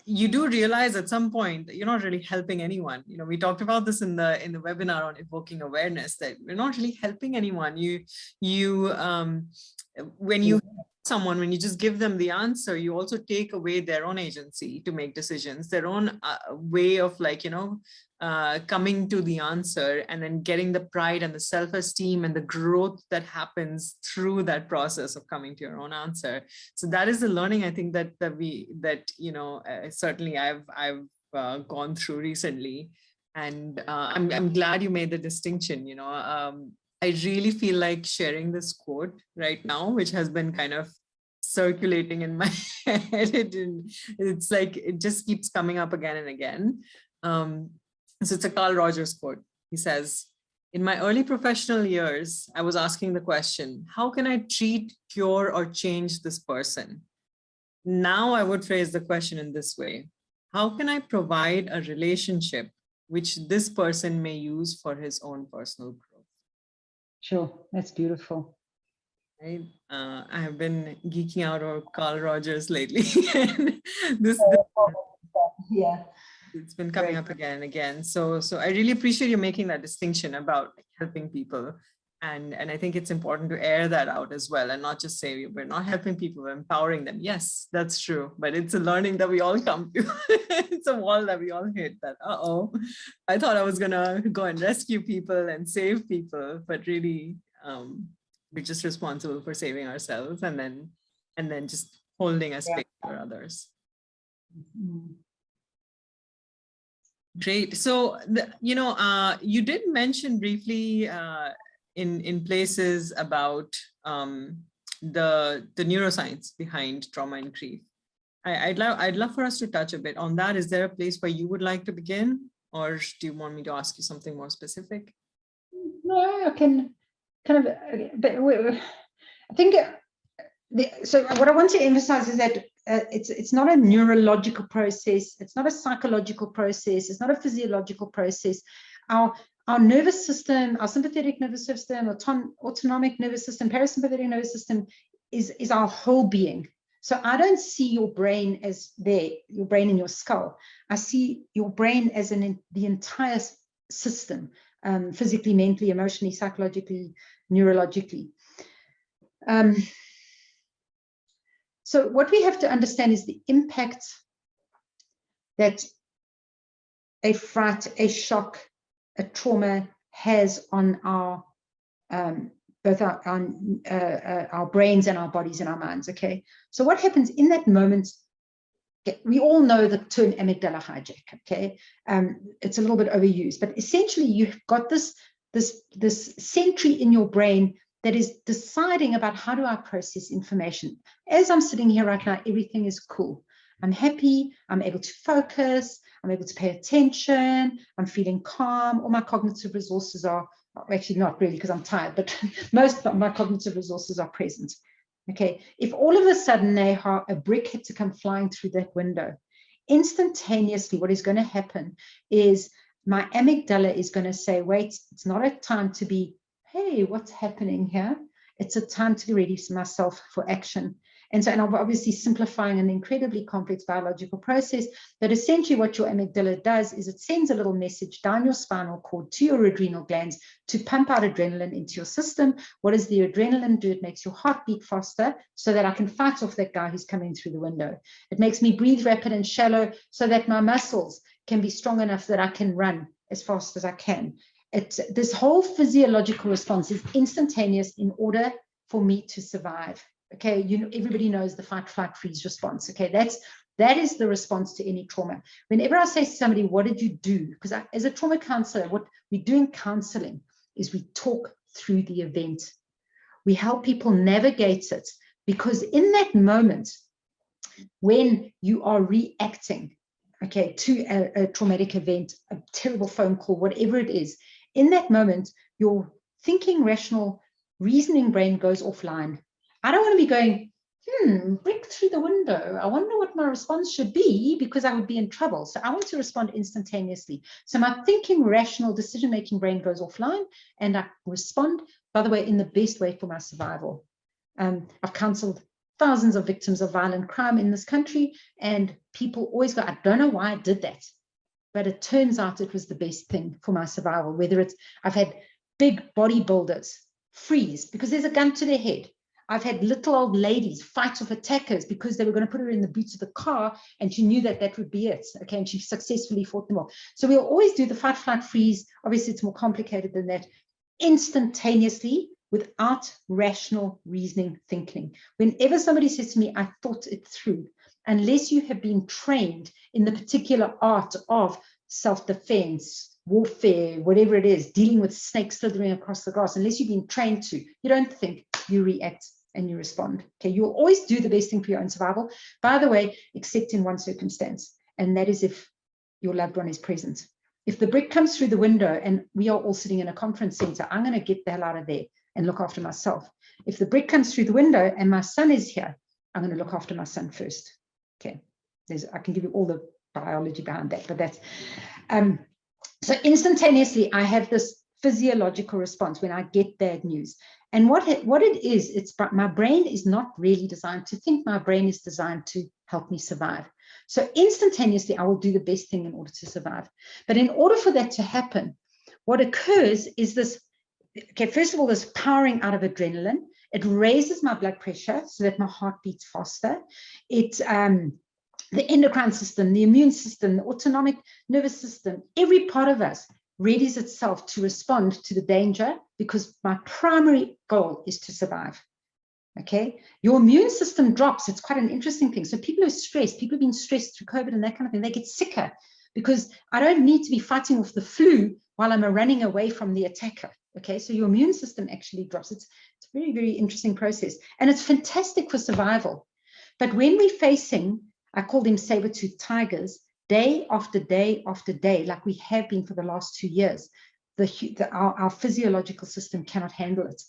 you do realize at some point that you're not really helping anyone. You know, we talked about this in the webinar on evoking awareness, that we're not really helping anyone. When you someone, when you just give them the answer, you also take away their own agency to make decisions, their own way of, like, you know, coming to the answer, and then getting the pride and the self-esteem and the growth that happens through that process of coming to your own answer. So that is the learning, I think, that you know, certainly I've gone through recently. And I'm glad you made the distinction. You know, I really feel like sharing this quote right now, which has been kind of circulating in my head. It's like it just keeps coming up again and again. So it's a Carl Rogers quote. He says, "In my early professional years, I was asking the question, how can I treat, cure, or change this person? Now I would phrase the question in this way: how can I provide a relationship which this person may use for his own personal growth?" Sure, that's beautiful. Right. I have been geeking out over Carl Rogers lately. Yeah, it's been coming up again and again. So I really appreciate you making that distinction about helping people. And I think it's important to air that out as well, and not just say we're not helping people, we're empowering them. Yes, that's true. But it's a learning that we all come to. It's a wall that we all hit, that, I thought I was going to go and rescue people and save people, but really we're just responsible for saving ourselves, and then just holding a space for others. Mm-hmm. Great. So, you know, you did mention briefly in places about the neuroscience behind trauma and grief. I'd love for us to touch a bit on that. Is there a place where you would like to begin, or do you want me to ask you something more specific? No, I can kind of, but I think so. What I want to emphasize is that it's not a neurological process. It's not a psychological process. It's not a physiological process. Our nervous system, our sympathetic nervous system, autonomic nervous system, parasympathetic nervous system is our whole being. So I don't see your brain as your brain in your skull. I see your brain as the entire system, physically, mentally, emotionally, psychologically, neurologically. So what we have to understand is the impact that a fright, a shock, a trauma has on our both our brains and our bodies and our minds. Okay, so what happens in that moment? We all know the term amygdala hijack. Okay, it's a little bit overused, but essentially you've got this century in your brain that is deciding about how do I process information. As I'm sitting here right now, everything is cool. I'm happy, I'm able to focus, I'm able to pay attention, I'm feeling calm. All my cognitive resources are, actually not really because I'm tired, but most of my cognitive resources are present. Okay, if all of a sudden, Neha, a brick had to come flying through that window, instantaneously what is going to happen is my amygdala is going to say, wait, it's not a time to be, hey, what's happening here? It's a time to be ready for myself for action. And so, and I'm obviously simplifying an incredibly complex biological process, but essentially what your amygdala does is it sends a little message down your spinal cord to your adrenal glands to pump out adrenaline into your system. What does the adrenaline do? It makes your heart beat faster so that I can fight off that guy who's coming through the window. It makes me breathe rapid and shallow so that my muscles can be strong enough that I can run as fast as I can. This whole physiological response is instantaneous in order for me to survive. Okay, everybody knows the fight, flight, freeze response. Okay, that is the response to any trauma. Whenever I say to somebody, what did you do? Because as a trauma counselor, what we do in counseling is we talk through the event. We help people navigate it Because in that moment, when you are reacting, okay, to a traumatic event, a terrible phone call, whatever it is, in that moment, your thinking, rational, reasoning brain goes offline. I don't want to be going, brick through the window. I wonder what my response should be, because I would be in trouble. So I want to respond instantaneously. So my thinking, rational, decision-making brain goes offline, and I respond, by the way, in the best way for my survival. I've counseled thousands of victims of violent crime in this country, and people always go, I don't know why I did that, but it turns out it was the best thing for my survival. Whether it's, I've had big bodybuilders freeze because there's a gun to their head. I've had little old ladies fight off attackers because they were going to put her in the boots of the car, and she knew that that would be it. Okay, and she successfully fought them off. So we'll always do the fight, flight, freeze. Obviously, it's more complicated than that. Instantaneously, without rational reasoning thinking. Whenever somebody says to me, I thought it through, unless you have been trained in the particular art of self-defense, warfare, whatever it is, dealing with snakes slithering across the grass, unless you've been trained to, you don't think, you react and you respond. Okay, you'll always do the best thing for your own survival, by the way, except in one circumstance, and that is if your loved one is present. If the brick comes through the window and we are all sitting in a conference center, I'm going to get the hell out of there and look after myself. If the brick comes through the window and my son is here, I'm going to look after my son first. Okay, I can give you all the biology behind that, but that's so instantaneously I have this physiological response when I get bad news. And what it is, it's my brain is not really designed to think. My brain is designed to help me survive. So instantaneously I will do the best thing in order to survive. But in order for that to happen, what occurs is this. Okay, first of all, there's powering out of adrenaline. It raises my blood pressure so that my heart beats faster. It, the endocrine system, the immune system, the autonomic nervous system, every part of us readies itself to respond to the danger, because my primary goal is to survive. Okay, your immune system drops. It's quite an interesting thing. So people who are stressed, people who've been stressed through COVID and that kind of thing, they get sicker, because I don't need to be fighting with the flu while I'm running away from the attacker. Okay, so your immune system actually drops. It's a very, very interesting process, and it's fantastic for survival. But when we're facing, I call them saber-toothed tigers, day after day after day, like we have been for the last 2 years, our physiological system cannot handle it.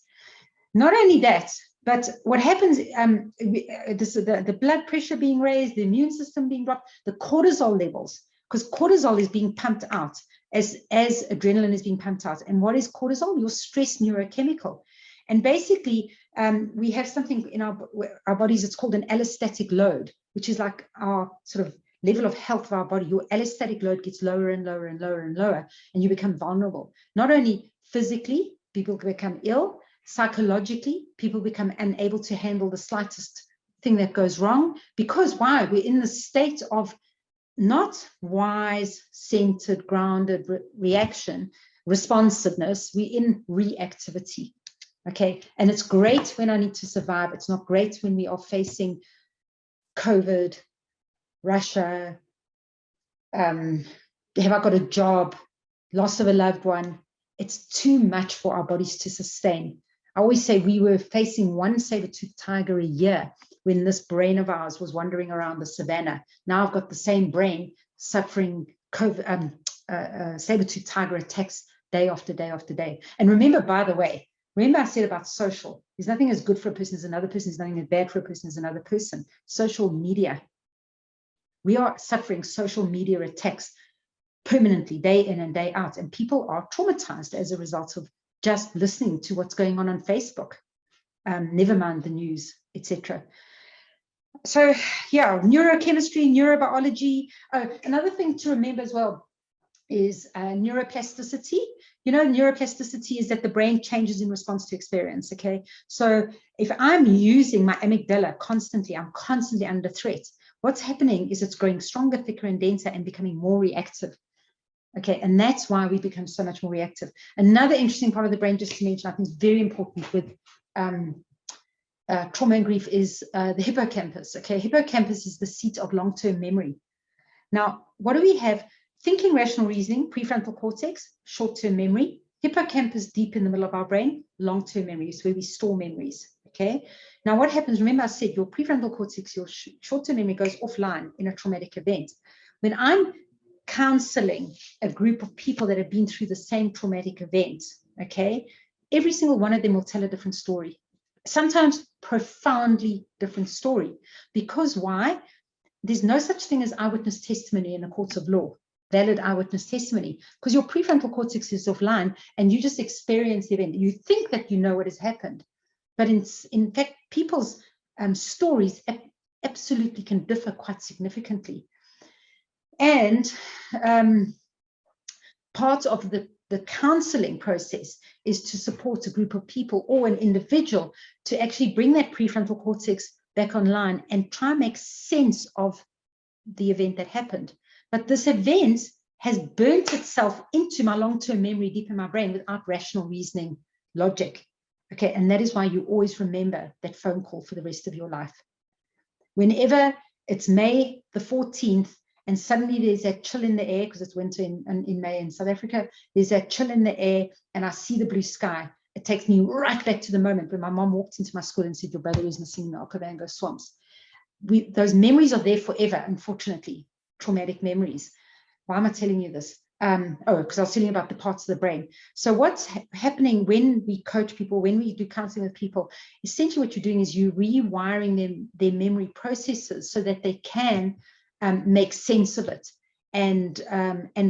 Not only that, but what happens, the blood pressure being raised, the immune system being dropped, the cortisol levels, because cortisol is being pumped out as adrenaline is being pumped out. And what is cortisol? Your stress neurochemical. And basically, we have something in our bodies, it's called an allostatic load, which is like our sort of level of health of our body. Your allostatic load gets lower and lower and lower and lower, and you become vulnerable. Not only physically, people become ill, psychologically, people become unable to handle the slightest thing that goes wrong. Because why? We're in the state of not wise, centered, grounded reaction, responsiveness. We're in reactivity. Okay, and it's great when I need to survive. It's not great when we are facing COVID, Russia, have I got a job, loss of a loved one. It's too much for our bodies to sustain. I always say we were facing one saber-toothed tiger a year when this brain of ours was wandering around the savannah. Now I've got the same brain suffering COVID, saber-toothed tiger attacks day after day after day. And remember, by the way, remember I said about social, there's nothing as good for a person as another person, there's nothing as bad for a person as another person. Social media. We are suffering social media attacks permanently, day in and day out. And people are traumatized as a result of just listening to what's going on Facebook. Never mind the news, etc. So yeah, neurochemistry, neurobiology. Another thing to remember as well is neuroplasticity. You know, neuroplasticity is that the brain changes in response to experience, okay? So if I'm using my amygdala constantly, I'm constantly under threat. What's happening is it's growing stronger, thicker, and denser and becoming more reactive. Okay, and that's why we become so much more reactive. Another interesting part of the brain, just to mention, I think is very important with trauma and grief, is the hippocampus. Okay, hippocampus is the seat of long-term memory. Now, what do we have? Thinking, rational reasoning, prefrontal cortex, short-term memory. Hippocampus deep in the middle of our brain, long-term memories, where we store memories. Okay. Now, what happens? Remember, I said your prefrontal cortex, your short-term memory goes offline in a traumatic event. When I'm counseling a group of people that have been through the same traumatic event, okay, every single one of them will tell a different story. Sometimes profoundly different story. Because why? There's no such thing as eyewitness testimony in the courts of law, valid eyewitness testimony, because your prefrontal cortex is offline and you just experience the event. You think that you know what has happened, but in fact, people's stories absolutely can differ quite significantly. And part of the counseling process is to support a group of people or an individual to actually bring that prefrontal cortex back online and try and make sense of the event that happened. But this event has burnt itself into my long-term memory deep in my brain without rational reasoning logic. Okay, and that is why you always remember that phone call for the rest of your life. Whenever it's May the 14th, and suddenly there's that chill in the air, because it's winter in May in South Africa, there's that chill in the air, and I see the blue sky. It takes me right back to the moment when my mom walked into my school and said, your brother is missing in the Okavango swamps. Those memories are there forever, unfortunately, traumatic memories. Why am I telling you this? Because I was telling you about the parts of the brain. So what's happening when we coach people, when we do counseling with people, essentially what you're doing is you're rewiring their memory processes so that they can make sense of it and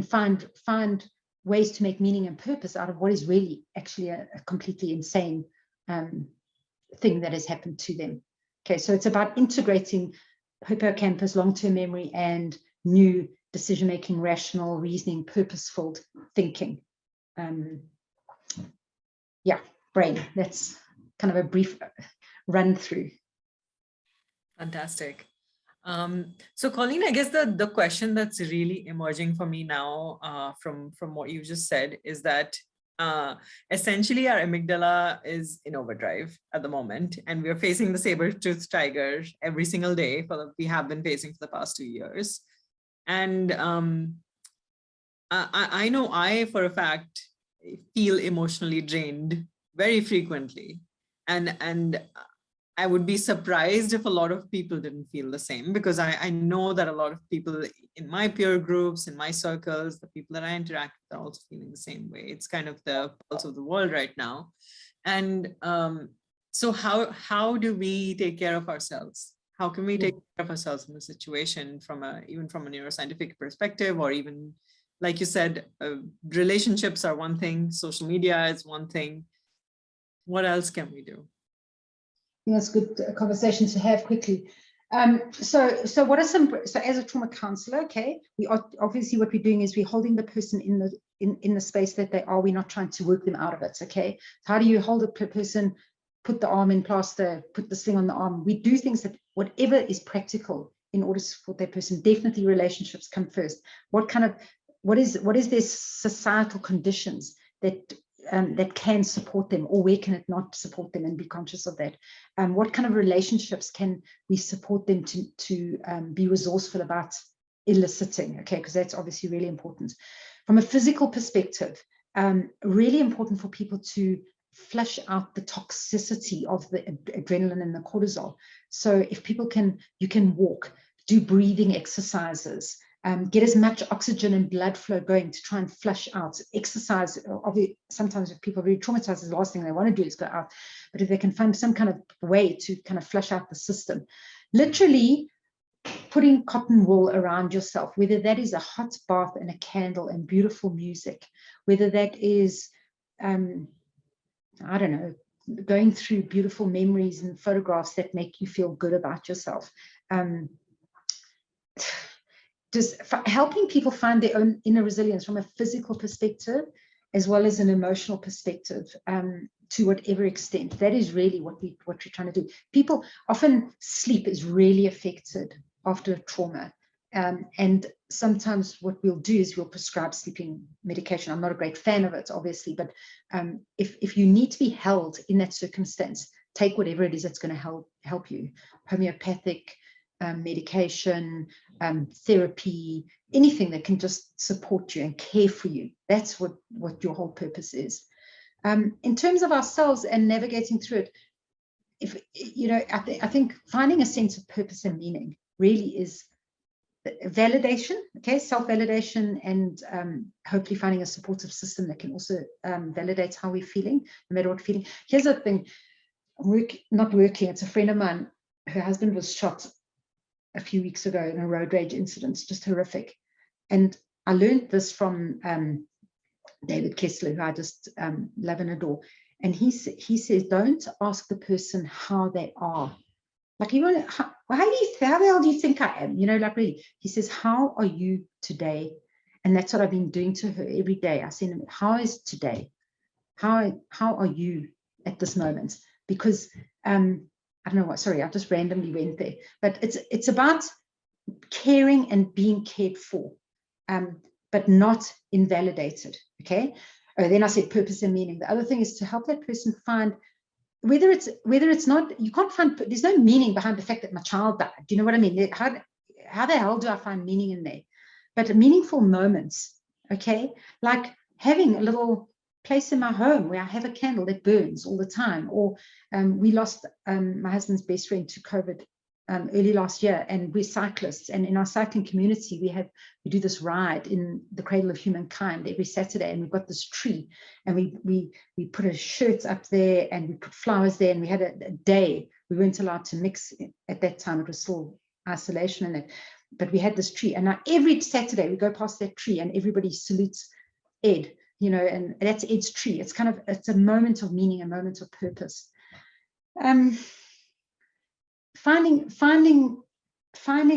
find ways to make meaning and purpose out of what is really actually a completely insane thing that has happened to them. Okay, so it's about integrating hippocampus, long-term memory, and new decision-making, rational reasoning, purposeful thinking. Yeah, brain. That's kind of a brief run through. Fantastic. So Colleen, I guess the question that's really emerging for me now from what you just said is that essentially our amygdala is in overdrive at the moment, and we're facing the saber-toothed tiger every single day we have been facing for the past 2 years. And I know I, for a fact, feel emotionally drained very frequently. And I would be surprised if a lot of people didn't feel the same, because I know that a lot of people in my peer groups, in my circles, the people that I interact with are also feeling the same way. It's kind of the pulse of the world right now. And so how do we take care of ourselves? How can we take care of ourselves in the situation even from a neuroscientific perspective, or even, like you said, relationships are one thing, social media is one thing. What else can we do? That's a good conversation to have quickly. So what are so as a trauma counselor, okay, we are obviously what we're doing is we're holding the person in the space that they are. We're not trying to work them out of it. Okay, how do you hold a person, put the arm in plaster, put the sling on the arm? We do things that whatever is practical in order to support that person. Definitely relationships come first. What is their societal conditions that can support them, or where can it not support them, and be conscious of that. What kind of relationships can we support them to be resourceful about eliciting, okay, because that's obviously really important. From a physical perspective, really important for people to flush out the toxicity of the adrenaline and the cortisol. So if people you can walk, do breathing exercises, get as much oxygen and blood flow going to try and flush out. Exercise, sometimes if people are really traumatized, the last thing they want to do is go out. But if they can find some kind of way to kind of flush out the system, literally putting cotton wool around yourself, whether that is a hot bath and a candle and beautiful music, whether that is, I don't know, going through beautiful memories and photographs that make you feel good about yourself. Just helping people find their own inner resilience from a physical perspective as well as an emotional perspective, to whatever extent. That is really what we're trying to do. People often, sleep is really affected after a trauma, and sometimes what we'll do is we'll prescribe sleeping medication. I'm not a great fan of it, obviously, but if you need to be held in that circumstance, take whatever it is that's going to help you. Homeopathic medication, therapy, anything that can just support you and care for you. That's what your whole purpose is. In terms of ourselves and navigating through it, if you know, I think finding a sense of purpose and meaning really is validation, okay, self-validation, and hopefully finding a supportive system that can also validate how we're feeling, no matter what feeling. Here's the thing, not working, it's a friend of mine, her husband was shot a few weeks ago in a road rage incident, just horrific. And I learned this from David Kessler, who I just love and adore. And he says, don't ask the person how they are. Like, you want, how the hell do you think I am? You know, like, really. He says, how are you today? And that's what I've been doing to her every day. I send him, how is today? How are you at this moment? Because I don't know what, sorry, I just randomly went there. But it's about caring and being cared for, but not invalidated. Okay. Then I said purpose and meaning. The other thing is to help that person find, whether it's not, you can't find, there's no meaning behind the fact that my child died. Do you know what I mean? How the hell do I find meaning in there? But meaningful moments, okay? Like having a little place in my home where I have a candle that burns all the time. Or we lost my husband's best friend to COVID early last year, and we're cyclists, and in our cycling community we do this ride in the cradle of humankind every Saturday, and we've got this tree, and we put a shirt up there, and we put flowers there, and we had a day. We weren't allowed to mix at that time, it was still isolation in it, but we had this tree, and now every Saturday we go past that tree and everybody salutes Ed, you know, and that's Ed's tree. It's a moment of meaning, a moment of purpose. Finding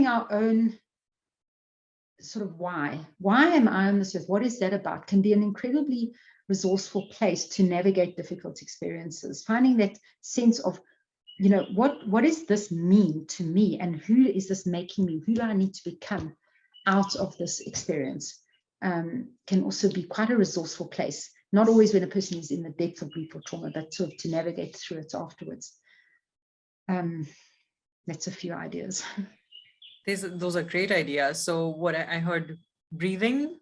our own sort of why am I on this earth? What is that about? Can be an incredibly resourceful place to navigate difficult experiences. Finding that sense of, you know, what does this mean to me, and who is this making me? Who do I need to become out of this experience? Can also be quite a resourceful place. Not always when a person is in the depth of grief or trauma, but sort of to navigate through it afterwards. That's a few ideas. Those are great ideas. So what I heard, breathing,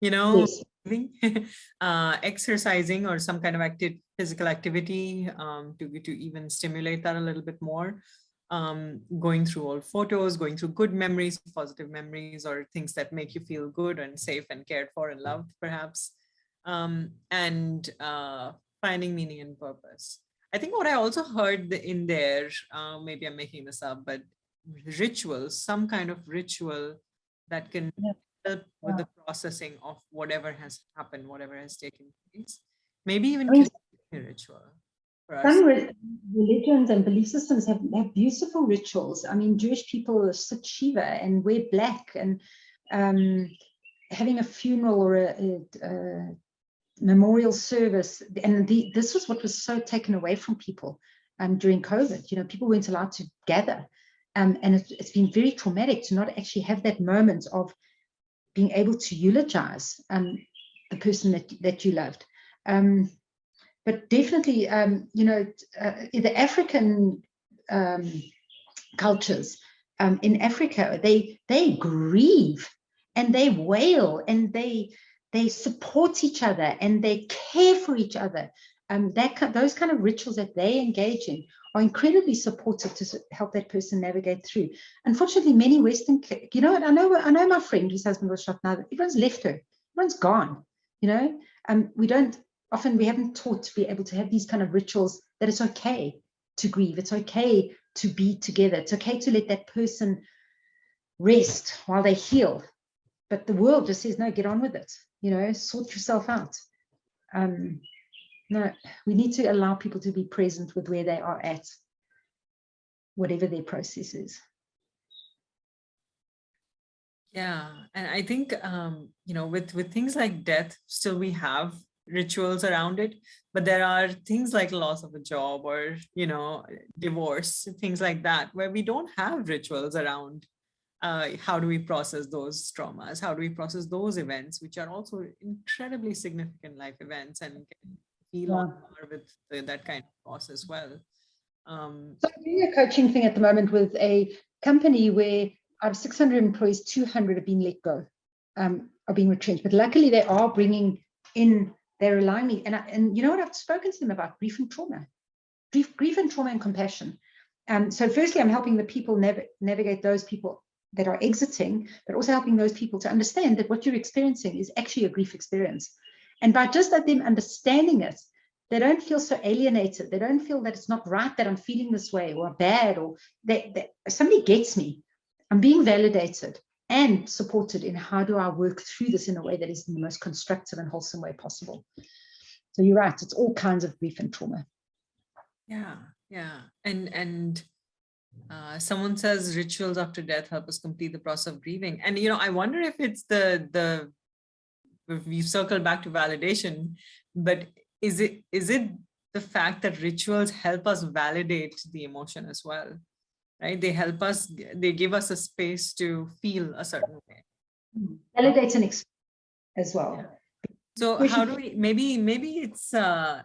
you know, yes. Breathing, exercising or some kind of physical activity to even stimulate that a little bit more. Going through old photos, going through good memories, positive memories, or things that make you feel good and safe and cared for and loved, perhaps. And finding meaning and purpose. I think what I also heard in there, maybe I'm making this up, but rituals, some kind of ritual that can help with the processing of whatever has happened, whatever has taken place. Maybe even a ritual. Some religions and belief systems have beautiful rituals. I mean, Jewish people sit Shiva and wear black, and having a funeral or a memorial service, and this was what was so taken away from people during COVID. You know, people weren't allowed to gather, and it's been very traumatic to not actually have that moment of being able to eulogize the person that you loved. But definitely, you know, in the African cultures, in Africa, they grieve and they wail and they support each other and they care for each other. Those kind of rituals that they engage in are incredibly supportive to help that person navigate through. Unfortunately, many Western, you know what, I know my friend whose husband was shot now, everyone's left her, everyone's gone, you know. We haven't taught to be able to have these kind of rituals, that it's okay to grieve, it's okay to be together, it's okay to let that person rest while they heal. But the world just says, no, get on with it, you know, sort yourself out. No, we need to allow people to be present with where they are at, whatever their process is. Yeah, and I think, you know, with things like death, still we have rituals around it, but there are things like loss of a job or, you know, divorce, things like that, where we don't have rituals around how do we process those traumas, how do we process those events, which are also incredibly significant life events and can feel on par with that kind of loss as well. So I'm doing a coaching thing at the moment with a company where out of 600 employees, 200 have been let go, are being retrenched. But luckily, they are bringing in, they're allowing me. And you know what? I've spoken to them about grief and trauma. grief and trauma and compassion. So firstly, I'm helping the people navigate those people that are exiting, but also helping those people to understand that what you're experiencing is actually a grief experience. And by just them understanding it, they don't feel so alienated. They don't feel that it's not right that I'm feeling this way or bad, or that somebody gets me. I'm being validated and supported in how do I work through this in a way that is in the most constructive and wholesome way possible. So you're right, it's all kinds of grief and trauma. Yeah, yeah. And someone says rituals after death help us complete the process of grieving. And, you know, I wonder if it's we've circled back to validation, but is it the fact that rituals help us validate the emotion as well, right? They help us, they give us a space to feel a certain way. Validates an experience as well. Yeah. So how do we, maybe it's a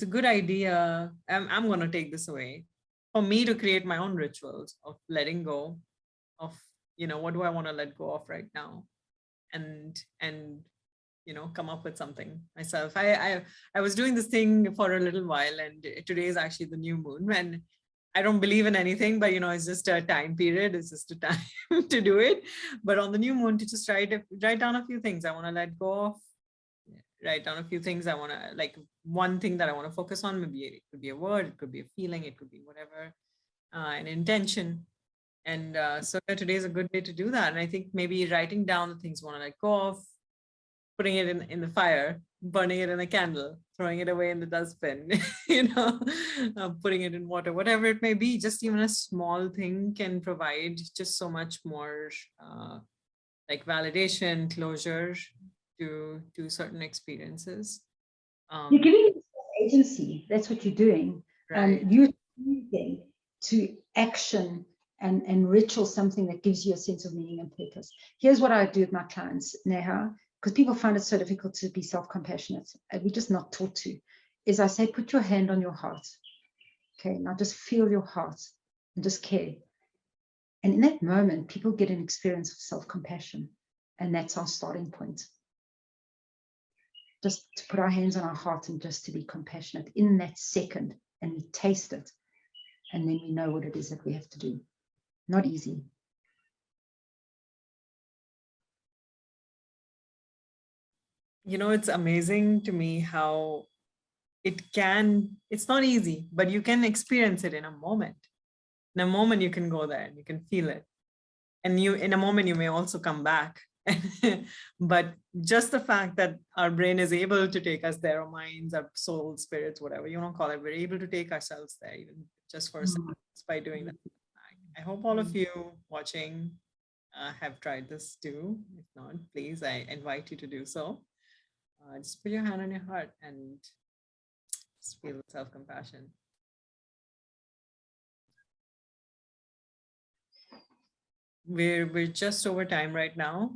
good idea. I'm going to take this away for me to create my own rituals of letting go of, you know, what do I want to let go of right now? And you know, come up with something myself. I was doing this thing for a little while, and today is actually the new moon, and I don't believe in anything, but you know, it's just a time period. It's just a time to do it. But on the new moon, to just write down a few things I want to let go of, write down a few things I want to, like one thing that I want to focus on. Maybe it could be a word, it could be a feeling, it could be whatever, an intention. And so today is a good day to do that. And I think maybe writing down the things you want to let go of, putting it in the fire, burning it in a candle, throwing it away in the dustbin, you know, putting it in water, whatever it may be, just even a small thing can provide just so much more like validation, closure to certain experiences. You're giving yourself agency. That's what you're doing. Right. You're choosing to action and ritual something that gives you a sense of meaning and purpose. Here's what I do with my clients, Neha, because people find it so difficult to be self-compassionate. We're just not taught to. Is I say, put your hand on your heart. Okay, now just feel your heart and just care. And in that moment, people get an experience of self-compassion. And that's our starting point. Just to put our hands on our heart and just to be compassionate in that second, and we taste it. And then we know what it is that we have to do. Not easy. You know, it's amazing to me how it's not easy, but you can experience it in a moment. In a moment, you can go there and you can feel it. And in a moment, you may also come back. But just the fact that our brain is able to take us there, our minds, our souls, spirits, whatever you want to call it, we're able to take ourselves there, even just for a second, by doing that. I hope all of you watching have tried this too. If not, please, I invite you to do so. Just put your hand on your heart and just feel self-compassion. We're just over time right now.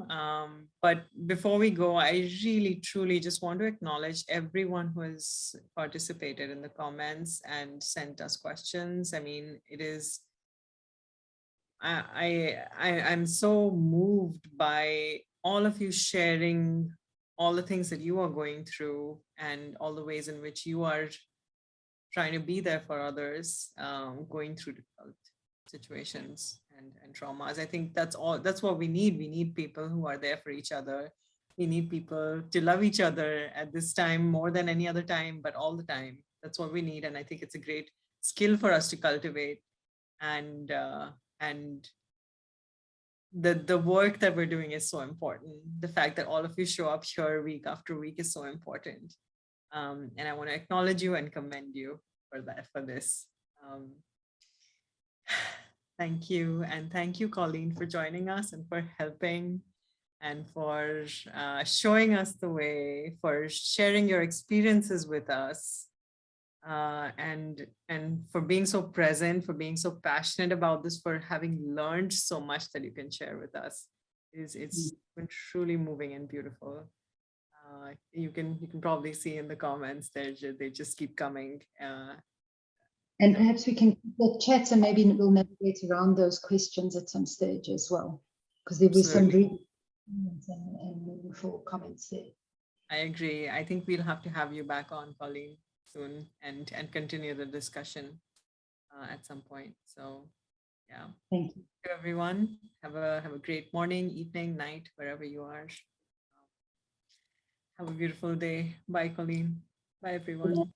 But before we go, I really, truly just want to acknowledge everyone who has participated in the comments and sent us questions. I mean, it is, I'm so moved by all of you sharing all the things that you are going through and all the ways in which you are trying to be there for others, going through difficult situations and traumas. I think that's what we need. We need people who are there for each other. We need people to love each other at this time more than any other time, but all the time. That's what we need. And I think it's a great skill for us to cultivate. And the work that we're doing is so important. The fact that all of you show up here week after week is so important. And I want to acknowledge you and commend you for this. Thank you. And thank you, Colleen, for joining us and for helping and for showing us the way, for sharing your experiences with us, and for being so present, for being so passionate about this, for having learned so much that you can share with us. It's been truly moving and beautiful. You can probably see in the comments, they just keep coming. And perhaps we can keep the chat and maybe we'll navigate around those questions at some stage as well, because there were some really and meaningful comments there. I agree. I think we'll have to have you back on, Colleen. soon and continue the discussion at some point. So yeah. Thank you. Thank you, everyone. Have a great morning, evening, night, wherever you are. Have a beautiful day. Bye, Colleen. Bye, everyone.